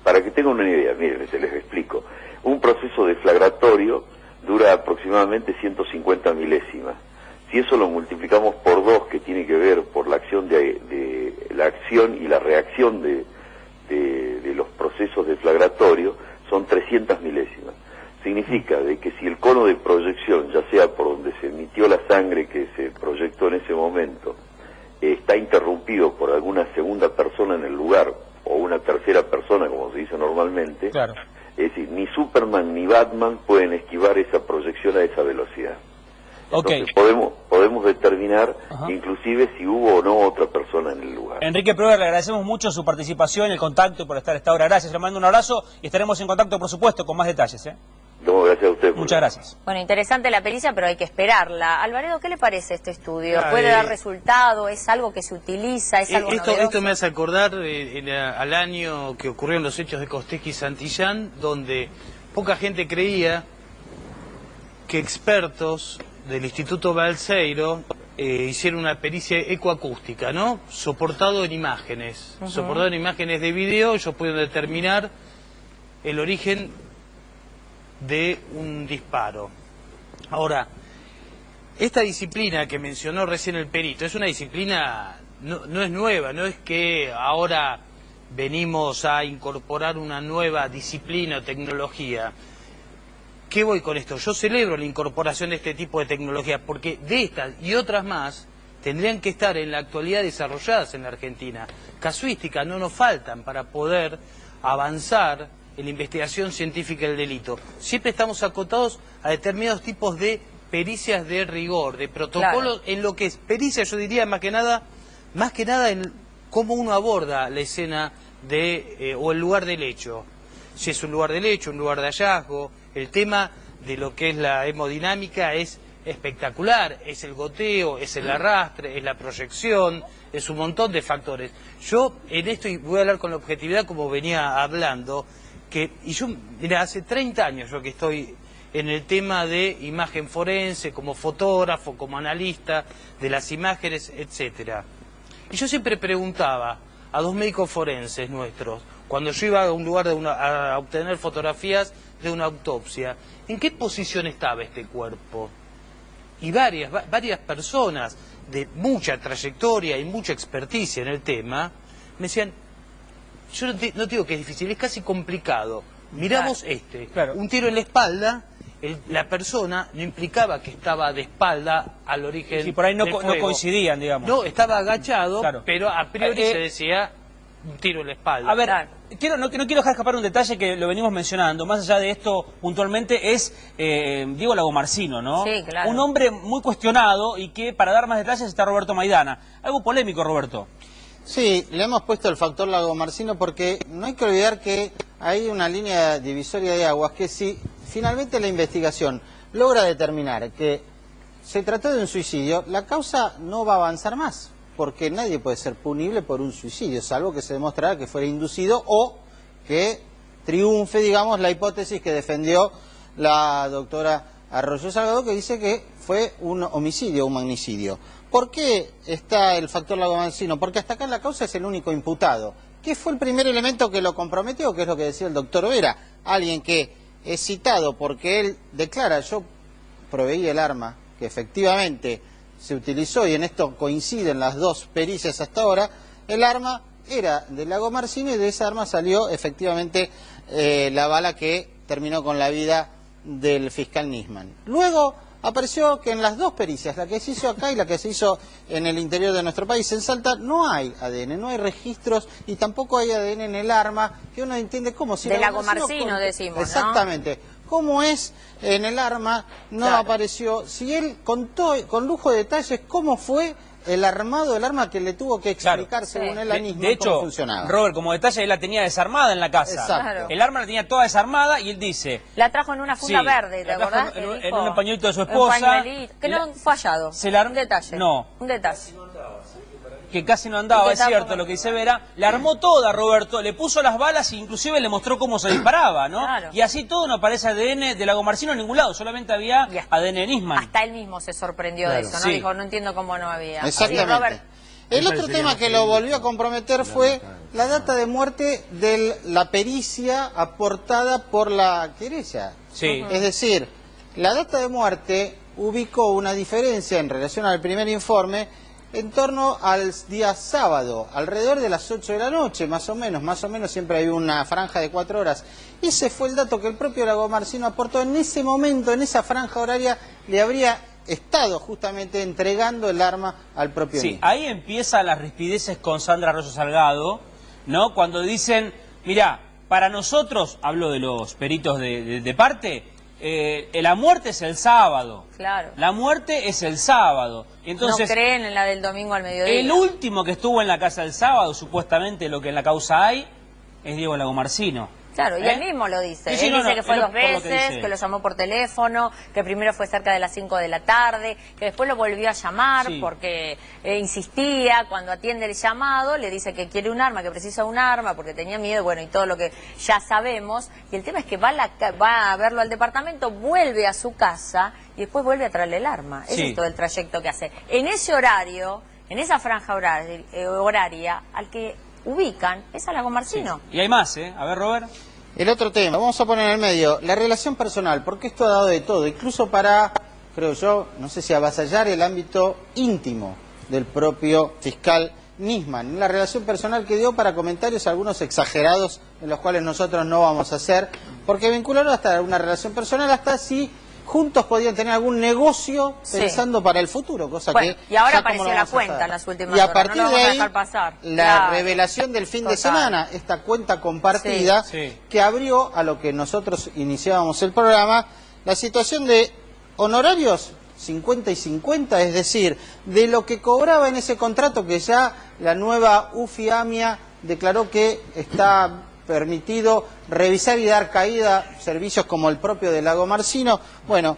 para que tengan una idea, miren, les explico. Un proceso deflagratorio dura aproximadamente 150 milésimas. Si eso lo multiplicamos por 2, que tiene que ver por la acción la acción y la reacción de los procesos deflagratorios, son 300 milésimas. Significa de que si el cono de proyección, ya sea por donde se emitió la sangre que se proyectó en ese momento, está interrumpido por alguna segunda persona en el lugar, o una tercera persona, como se dice normalmente, claro. Es decir, ni Superman ni Batman pueden esquivar esa proyección a esa velocidad. Entonces podemos determinar inclusive si hubo o no otra persona en el lugar. Enrique Proeger, le agradecemos mucho su participación, el contacto y por estar a esta hora. Gracias, le mando un abrazo y estaremos en contacto, por supuesto, con más detalles. No, gracias a usted. Muchas gracias. Bueno, interesante la pericia, pero hay que esperarla. Alvaredo, ¿qué le parece este estudio? ¿Puede dar resultado? ¿Es algo que se utiliza? ¿Es algo novedoso? Esto me hace acordar al año que ocurrieron los hechos de Costecchi y Santillán, donde poca gente creía que expertos del Instituto Balseiro hicieron una pericia ecoacústica, ¿no? Soportado en imágenes. Soportado en imágenes de video, ellos pueden determinar el origen de un disparo. Ahora, esta disciplina que mencionó recién el perito es una disciplina, no es nueva, no es que ahora venimos a incorporar una nueva disciplina o tecnología. ¿Qué voy con esto? Yo celebro la incorporación de este tipo de tecnologías porque de estas y otras más tendrían que estar en la actualidad desarrolladas en la Argentina. Casuísticas no nos faltan para poder avanzar en la investigación científica del delito. Siempre estamos acotados a determinados tipos de pericias de rigor, de protocolos, en lo que es pericia, yo diría más que nada en cómo uno aborda la escena o el lugar del hecho. Si es un lugar del hecho, un lugar de hallazgo, el tema de lo que es la hemodinámica es espectacular, es el goteo, es el arrastre, es la proyección, es un montón de factores. Yo en esto, y voy a hablar con la objetividad como venía hablando, mira, hace 30 años yo que estoy en el tema de imagen forense, como fotógrafo, como analista de las imágenes, etcétera. Y yo siempre preguntaba a dos médicos forenses nuestros, cuando yo iba a un lugar a obtener fotografías de una autopsia, ¿en qué posición estaba este cuerpo? Y varias personas de mucha trayectoria y mucha experticia en el tema me decían, yo no digo que es difícil, es casi complicado. Miramos un tiro en la espalda, la persona no implicaba que estaba de espalda al origen. Y por ahí no fuego. coincidían, digamos. No, estaba agachado, claro. pero a priori se decía un tiro en la espalda. A ver, no quiero dejar escapar un detalle que lo venimos mencionando, más allá de esto puntualmente, es Diego Lagomarsino, ¿no? Sí, claro. Un hombre muy cuestionado y que, para dar más detalles, está Roberto Maidana. Algo polémico, Roberto. Sí, le hemos puesto el factor Lagomarsino porque no hay que olvidar que hay una línea divisoria de aguas que si finalmente la investigación logra determinar que se trató de un suicidio, la causa no va a avanzar más, porque nadie puede ser punible por un suicidio, salvo que se demostrara que fuera inducido o que triunfe, digamos, la hipótesis que defendió la doctora Arroyo Salgado, que dice que fue un homicidio, un magnicidio. ¿Por qué está el factor Lagomarsino? Porque hasta acá la causa es el único imputado. ¿Qué fue el primer elemento que lo comprometió? Que es lo que decía el doctor Vera. Alguien que es citado porque él declara, yo proveí el arma que efectivamente se utilizó, y en esto coinciden las dos pericias hasta ahora, el arma era de Lagomarsino y de esa arma salió efectivamente la bala que terminó con la vida del fiscal Nisman. Luego apareció que en las dos pericias, la que se hizo acá y la que se hizo en el interior de nuestro país, en Salta, no hay ADN, no hay registros y tampoco hay ADN en el arma, que uno entiende cómo si de Lagomarsino decimos, ¿no? Exactamente. ¿Cómo es en el arma? No apareció. Si él contó con lujo de detalles cómo fue el armado del arma que le tuvo que explicar, según él, a Nisman, de hecho, cómo funcionaba. Robert, como detalle, él la tenía desarmada en la casa. Exacto. El arma la tenía toda desarmada y él dice... La trajo en una funda verde, ¿te acordás? En un pañuelito de su esposa. Que no fue hallado. Un detalle. No. Un detalle. Que casi no andaba, es cierto, lo que dice Vera, la armó toda, Roberto, le puso las balas e inclusive le mostró cómo se disparaba, ¿no? Claro. Y así todo no aparece ADN de Lagomarsino en ningún lado, solamente había ADN de Nisman. Hasta él mismo se sorprendió de eso, ¿no? Sí. Dijo, no entiendo cómo no había. Exactamente. Sí, Robert. El otro tema que lo volvió a comprometer fue la data de muerte de la pericia aportada por la querella. Sí. Es decir, la data de muerte ubicó una diferencia en relación al primer informe en torno al día sábado, alrededor de las 8 de la noche, más o menos siempre hay una franja de 4 horas. Ese fue el dato que el propio Lagomarsino aportó. En ese momento, en esa franja horaria, le habría estado justamente entregando el arma al propio Sí, Nisman. ahí empiezan las rispideces con Sandra Arroyo Salgado, ¿no? Cuando dicen, mirá, para nosotros, hablo de los peritos de parte, la muerte es el sábado. Claro. La muerte es el sábado. Entonces, no creen en la del domingo al mediodía. El último que estuvo en la casa el sábado, supuestamente lo que en la causa hay, es Diego Lagomarsino. Claro, y él mismo lo dice. Sí, él dice que fue dos veces, que lo llamó por teléfono, que primero fue cerca de las 5 de la tarde, que después lo volvió a llamar porque insistía, cuando atiende el llamado, le dice que quiere un arma, que precisa un arma, porque tenía miedo, bueno, y todo lo que ya sabemos. Y el tema es que va a verlo al departamento, vuelve a su casa y después vuelve a traerle el arma. Ese es todo el trayecto que hace. En ese horario, en esa franja horaria, al que ubican es a Lagomarsino. Sí. Y hay más, ¿eh? A ver, Robert. El otro tema, vamos a poner en el medio, la relación personal, porque esto ha dado de todo, incluso para, creo yo, no sé si avasallar el ámbito íntimo del propio fiscal Nisman. La relación personal que dio para comentarios algunos exagerados, en los cuales nosotros no vamos a hacer, porque vincularon hasta una relación personal, hasta si juntos podían tener algún negocio pensando para el futuro, cosa que... Y ahora apareció la cuenta en las últimas horas. Y a horas, partir no lo de vamos a ahí, dejar pasar. la revelación del fin de semana, esta cuenta compartida, que abrió a lo que nosotros iniciábamos el programa, la situación de honorarios 50 y 50, es decir, de lo que cobraba en ese contrato que ya la nueva UFI-AMIA declaró que está permitido revisar y dar caída a servicios como el propio de Lagomarsino. Bueno,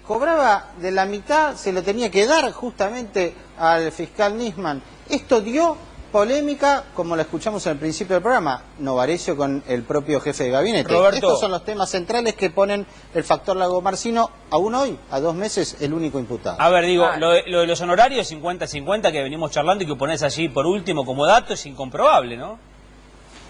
cobraba de la mitad, se lo tenía que dar justamente al fiscal Nisman. Esto dio polémica, como la escuchamos en el principio del programa, Novarecio con el propio jefe de gabinete. Roberto. Estos son los temas centrales que ponen el factor Lagomarsino, aún hoy, a 2 meses, el único imputado. A ver, digo, lo de los honorarios 50-50 que venimos charlando y que pones allí por último como dato es incomprobable, ¿no?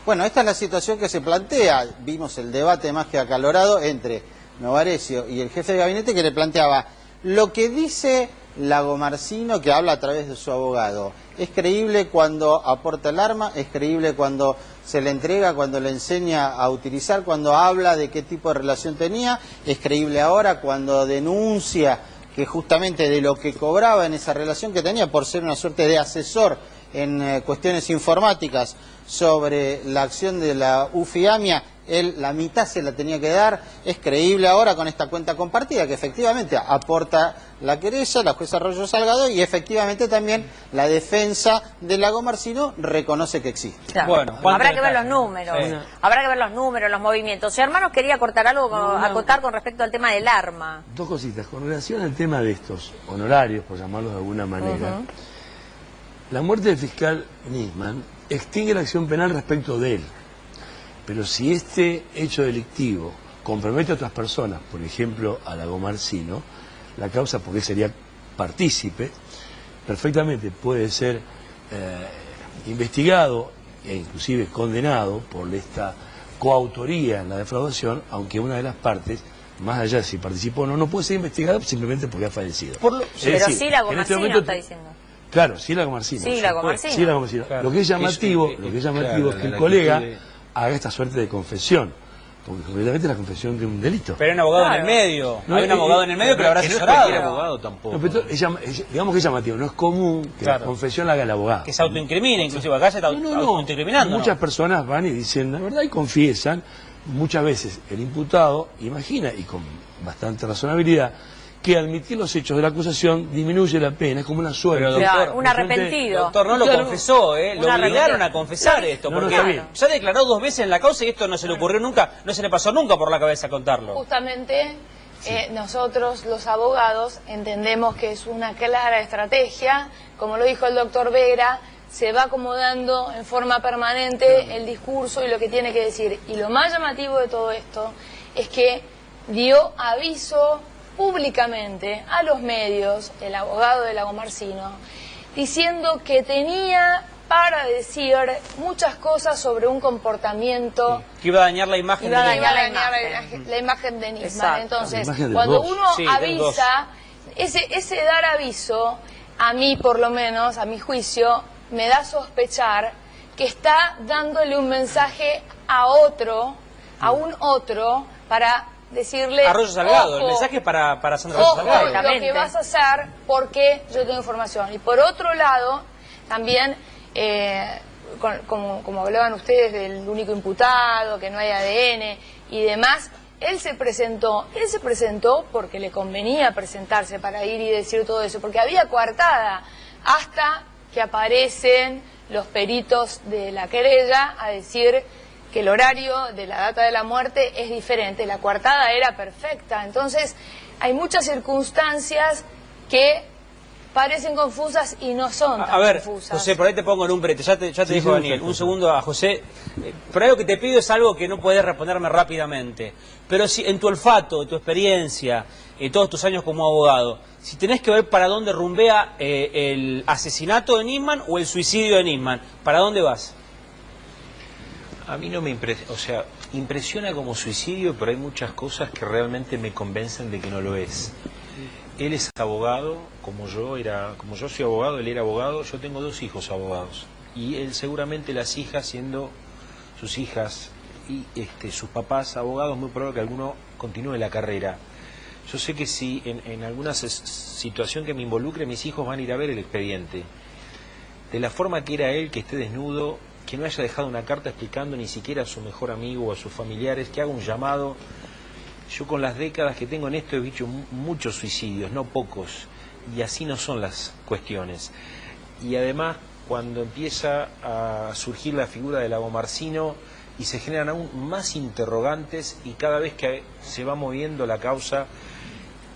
Bueno, esta es la situación que se plantea. Vimos el debate más que acalorado entre Novarecio y el jefe de gabinete, que le planteaba lo que dice Lagomarsino, que habla a través de su abogado. Es creíble cuando aporta el arma, es creíble cuando se le entrega, cuando le enseña a utilizar, cuando habla de qué tipo de relación tenía, es creíble ahora cuando denuncia que justamente de lo que cobraba en esa relación que tenía por ser una suerte de asesor en cuestiones informáticas sobre la acción de la UFIAMIA, él la mitad se la tenía que dar. Es creíble ahora con esta cuenta compartida que efectivamente aporta la querella, la jueza Arroyo Salgado, y efectivamente también la defensa de Lagomarsino reconoce que existe. Claro. Bueno, habrá que ver los números, habrá que ver los números, los movimientos. Si hermanos quería acotar algo, acotar con respecto al tema del arma. 2 cositas. Con relación al tema de estos honorarios, por llamarlos de alguna manera, la muerte del fiscal Nisman extingue la acción penal respecto de él. Pero si este hecho delictivo compromete a otras personas, por ejemplo a Lagomarsino, la causa, porque sería partícipe, perfectamente puede ser investigado e inclusive condenado por esta coautoría en la defraudación, aunque una de las partes, más allá de si participó o no, no puede ser investigado simplemente porque ha fallecido. Pero sí Lagomarsino está diciendo. Claro, sí Lagomarsino. Sí, Lagomarsino. Sí, Lagomarsino. Claro. Lo que es llamativo, es que un colega haga esta suerte de confesión, porque completamente la confesión de un delito. Pero hay un abogado en el medio, hay un abogado en el medio que lo habrá asesorado. No es cualquier abogado tampoco. No, pero digamos que es llamativo, no es común que la confesión la haga el abogado. Que se autoincrimine, inclusive acá se está autoincriminando. Muchas personas van y dicen la verdad y confiesan. Muchas veces el imputado imagina, y con bastante razonabilidad, que admitir los hechos de la acusación disminuye la pena, es como una suerte. Pero doctor, un arrepentido. Doctor, no lo confesó, lo obligaron a confesar esto, porque ya declaró 2 veces en la causa y esto no se le ocurrió nunca, no se le pasó nunca por la cabeza contarlo. Justamente nosotros los abogados entendemos que es una clara estrategia, como lo dijo el doctor Vera, se va acomodando en forma permanente el discurso y lo que tiene que decir. Y lo más llamativo de todo esto es que dio aviso públicamente a los medios, el abogado de Lagomarsino, diciendo que tenía para decir muchas cosas sobre un comportamiento que iba a dañar la imagen la imagen de Nisman. Entonces, cuando uno avisa, ese dar aviso, a mí por lo menos, a mi juicio, me da a sospechar que está dándole un mensaje a otro, a un otro, para decirle, Arroyo Salgado, el mensaje para Sandra Arroyo Salgado. Lo que vas a hacer porque yo tengo información. Y por otro lado, también, como hablaban ustedes del único imputado, que no hay ADN y demás, él se presentó porque le convenía presentarse para ir y decir todo eso, porque había coartada, hasta que aparecen los peritos de la querella a decir que el horario de la data de la muerte es diferente, la coartada era perfecta. Entonces hay muchas circunstancias que parecen confusas y no son tan confusas. José, por ahí te pongo en un brete, ya te dijo Daniel, un segundo a José, pero algo que te pido es algo que no puedes responderme rápidamente, pero si en tu olfato, tu experiencia, todos tus años como abogado, si tenés que ver para dónde rumbea el asesinato de Nisman o el suicidio de Nisman, ¿para dónde vas? A mí no me impresiona como suicidio, pero hay muchas cosas que realmente me convencen de que no lo es. Él es abogado, como yo soy abogado, él era abogado, yo tengo 2 hijos abogados. Y él seguramente las hijas, siendo sus hijas y sus papás abogados, muy probable que alguno continúe la carrera. Yo sé que si en alguna situación que me involucre, mis hijos van a ir a ver el expediente. De la forma que era él, que esté desnudo, que no haya dejado una carta explicando ni siquiera a su mejor amigo o a sus familiares, que haga un llamado. Yo con las décadas que tengo en esto he visto muchos suicidios, no pocos, y así no son las cuestiones. Y además, cuando empieza a surgir la figura de Lagomarsino y se generan aún más interrogantes y cada vez que se va moviendo la causa,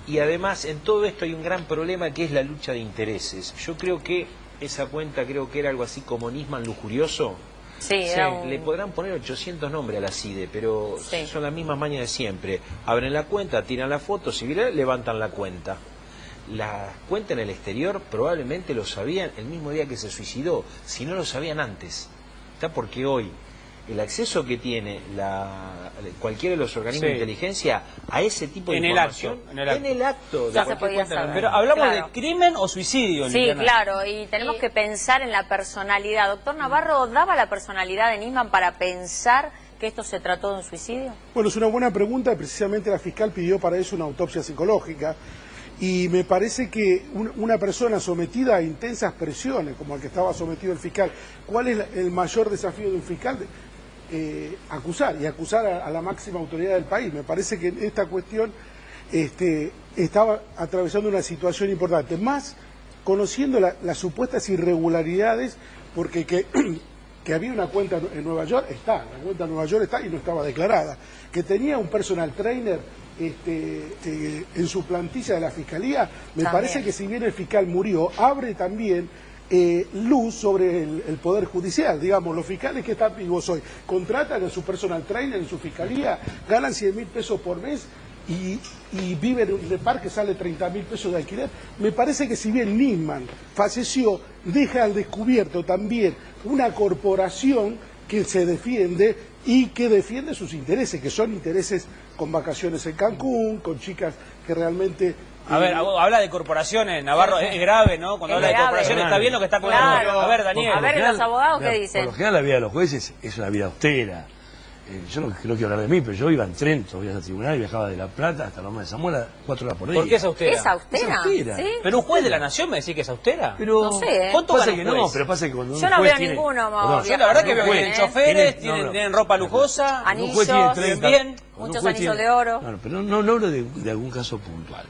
y además en todo esto hay un gran problema que es la lucha de intereses. Yo creo que esa cuenta creo que era algo así como Nisman Lujurioso. Sí, Le podrán poner 800 nombres a la CIDE, pero son las mismas mañas de siempre. Abren la cuenta, tiran la foto, si viral, levantan la cuenta. La cuenta en el exterior probablemente lo sabían el mismo día que se suicidó, si no lo sabían antes. ¿Está? Porque hoy el acceso que tiene cualquiera de los organismos de inteligencia a ese tipo de información en el acto ya se podía saber. Pero hablamos de crimen o suicidio, sí, Liliana. Claro, y tenemos que pensar en la personalidad. Doctor Navarro, ¿daba la personalidad de Nisman para pensar que esto se trató de un suicidio? Bueno, es una buena pregunta, precisamente la fiscal pidió para eso una autopsia psicológica. Y me parece que una persona sometida a intensas presiones, como el que estaba sometido el fiscal, ¿cuál es el mayor desafío de un fiscal? Acusar a la máxima autoridad del país. Me parece que en esta cuestión estaba atravesando una situación importante, más conociendo las supuestas irregularidades, porque que había una cuenta en Nueva York, la cuenta en Nueva York está y no estaba declarada, que tenía un personal trainer en su plantilla de la Fiscalía. Me parece que si bien el fiscal murió, abre también luz sobre el Poder Judicial. Digamos, los fiscales que están vivos hoy contratan a su personal trainer en su Fiscalía, ganan 100.000 pesos por mes y viven en un repar que sale 30.000 pesos de alquiler. Me parece que si bien Nisman falleció, deja al descubierto también una corporación que se defiende y que defiende sus intereses, que son intereses con vacaciones en Cancún, con chicas que realmente... A ver, habla de corporaciones, Navarro, es grave, ¿no? Cuando habla de corporaciones, está bien lo que está contando. Claro. A ver, Daniel. A ver, los abogados, ¿qué dicen? Por lo general, la vida de los jueces es una vida austera. Yo no quiero hablar de mí, pero yo iba en tren, todavía al tribunal, y viajaba de La Plata hasta Loma de Zamora 4 horas por día. ¿Por qué es austera? ¿Es austera? ¿Sí? Pero un juez de la Nación me decís que es austera. Pero no sé, ¿cuánto pasa gana que un juez? no, pero pasa que cuando yo no veo ninguno. Yo la verdad que veo que tienen choferes, tienen ropa lujosa, anillos, bien. Muchos anillos de oro. No, pero no hablo de algún caso puntual.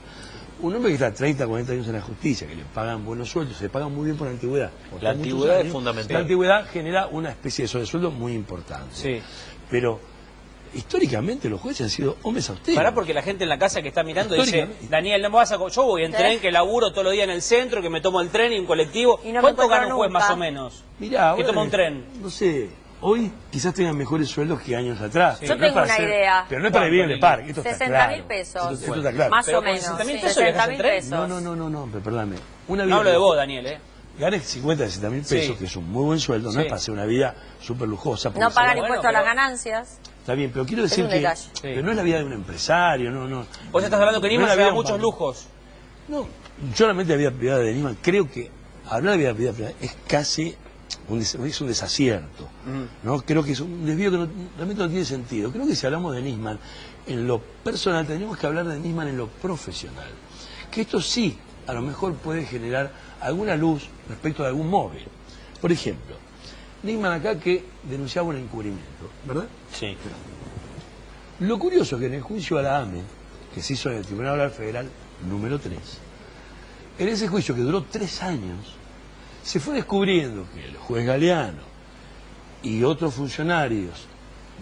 Un hombre que está 30, 40 años en la justicia, que le pagan buenos sueldos, se le pagan muy bien por la antigüedad. La antigüedad es fundamental. La antigüedad genera una especie de sobresueldo muy importante. Sí. Pero históricamente los jueces han sido hombres austeros. Pará, porque la gente en la casa que está mirando dice, Daniel, no me vas a... Yo voy en tren, que laburo todos los días en el centro, que me tomo el tren y un colectivo. Y no ¿Cuánto gana un juez más o menos? Mirá, que toma un tren. No sé, hoy quizás tengan mejores sueldos que años atrás. Sí. Yo tengo una idea. Pero no es para vivir en el parque, esto está claro. 60.000 pesos. Esto está claro. Más o menos. 60.000 pesos viajas en tren. No, pero perdóname. No hablo de vos, Daniel, Ganes 50, 60.000 pesos, que es un muy buen sueldo, no es para hacer una vida súper lujosa. No pagan impuestos a las ganancias. Está bien, pero quiero decir que pero no es la vida de un empresario, no. Vos estás hablando que Nisman se da muchos lujos. No, yo realmente la vida privada de Nisman, creo que hablar de vida privada es casi un desacierto. ¿No? Creo que es un desvío que realmente no tiene sentido. Creo que si hablamos de Nisman en lo personal, tendríamos que hablar de Nisman en lo profesional. Que esto sí, a lo mejor puede generar alguna luz respecto de algún móvil. Por ejemplo, Nisman acá que denunciaba un encubrimiento, ¿verdad? Sí. Lo curioso es que en el juicio a la AME, que se hizo en el Tribunal Oral Federal número 3, en ese juicio que duró 3 años, se fue descubriendo que el juez Galeano y otros funcionarios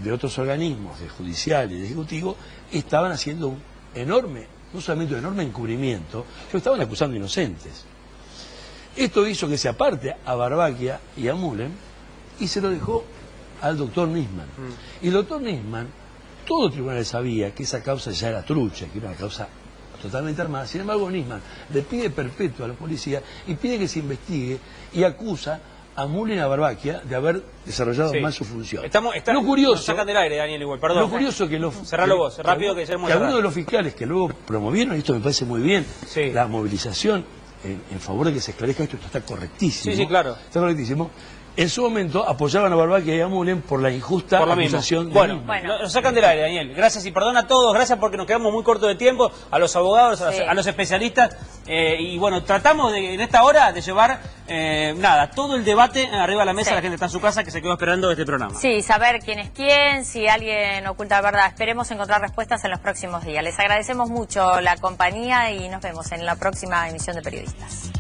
de otros organismos, de judicial y de ejecutivo, estaban haciendo un enorme, no solamente un enorme encubrimiento, sino que estaban acusando inocentes. Esto hizo que se aparte a Barbaquia y a Mullen y se lo dejó al doctor Nisman. Y el doctor Nisman, todo el tribunal sabía que esa causa ya era trucha, que era una causa totalmente armada. Sin embargo, Nisman le pide perpetua a la policía y pide que se investigue y acusa a Mullen y a Barbaquia de haber desarrollado mal su función. Lo curioso, sacan del aire, Daniel, igual, perdón. Lo curioso que cerralo vos, rápido que algunos de los fiscales que luego promovieron, y esto me parece muy bien, la movilización en favor de que se esclarezca esto está correctísimo. Sí, claro. Está correctísimo. En su momento apoyaban a Barbaquia y a Mullen por la injusta acusación de Nisman. Bueno, nos sacan del aire, Daniel. Gracias y perdón a todos, gracias porque nos quedamos muy cortos de tiempo, a los abogados, a los especialistas. Y bueno, tratamos en esta hora de llevar todo el debate arriba de la mesa. La gente está en su casa que se quedó esperando este programa. Sí, saber quién es quién, si alguien oculta la verdad. Esperemos encontrar respuestas en los próximos días. Les agradecemos mucho la compañía y nos vemos en la próxima emisión de Periodistas.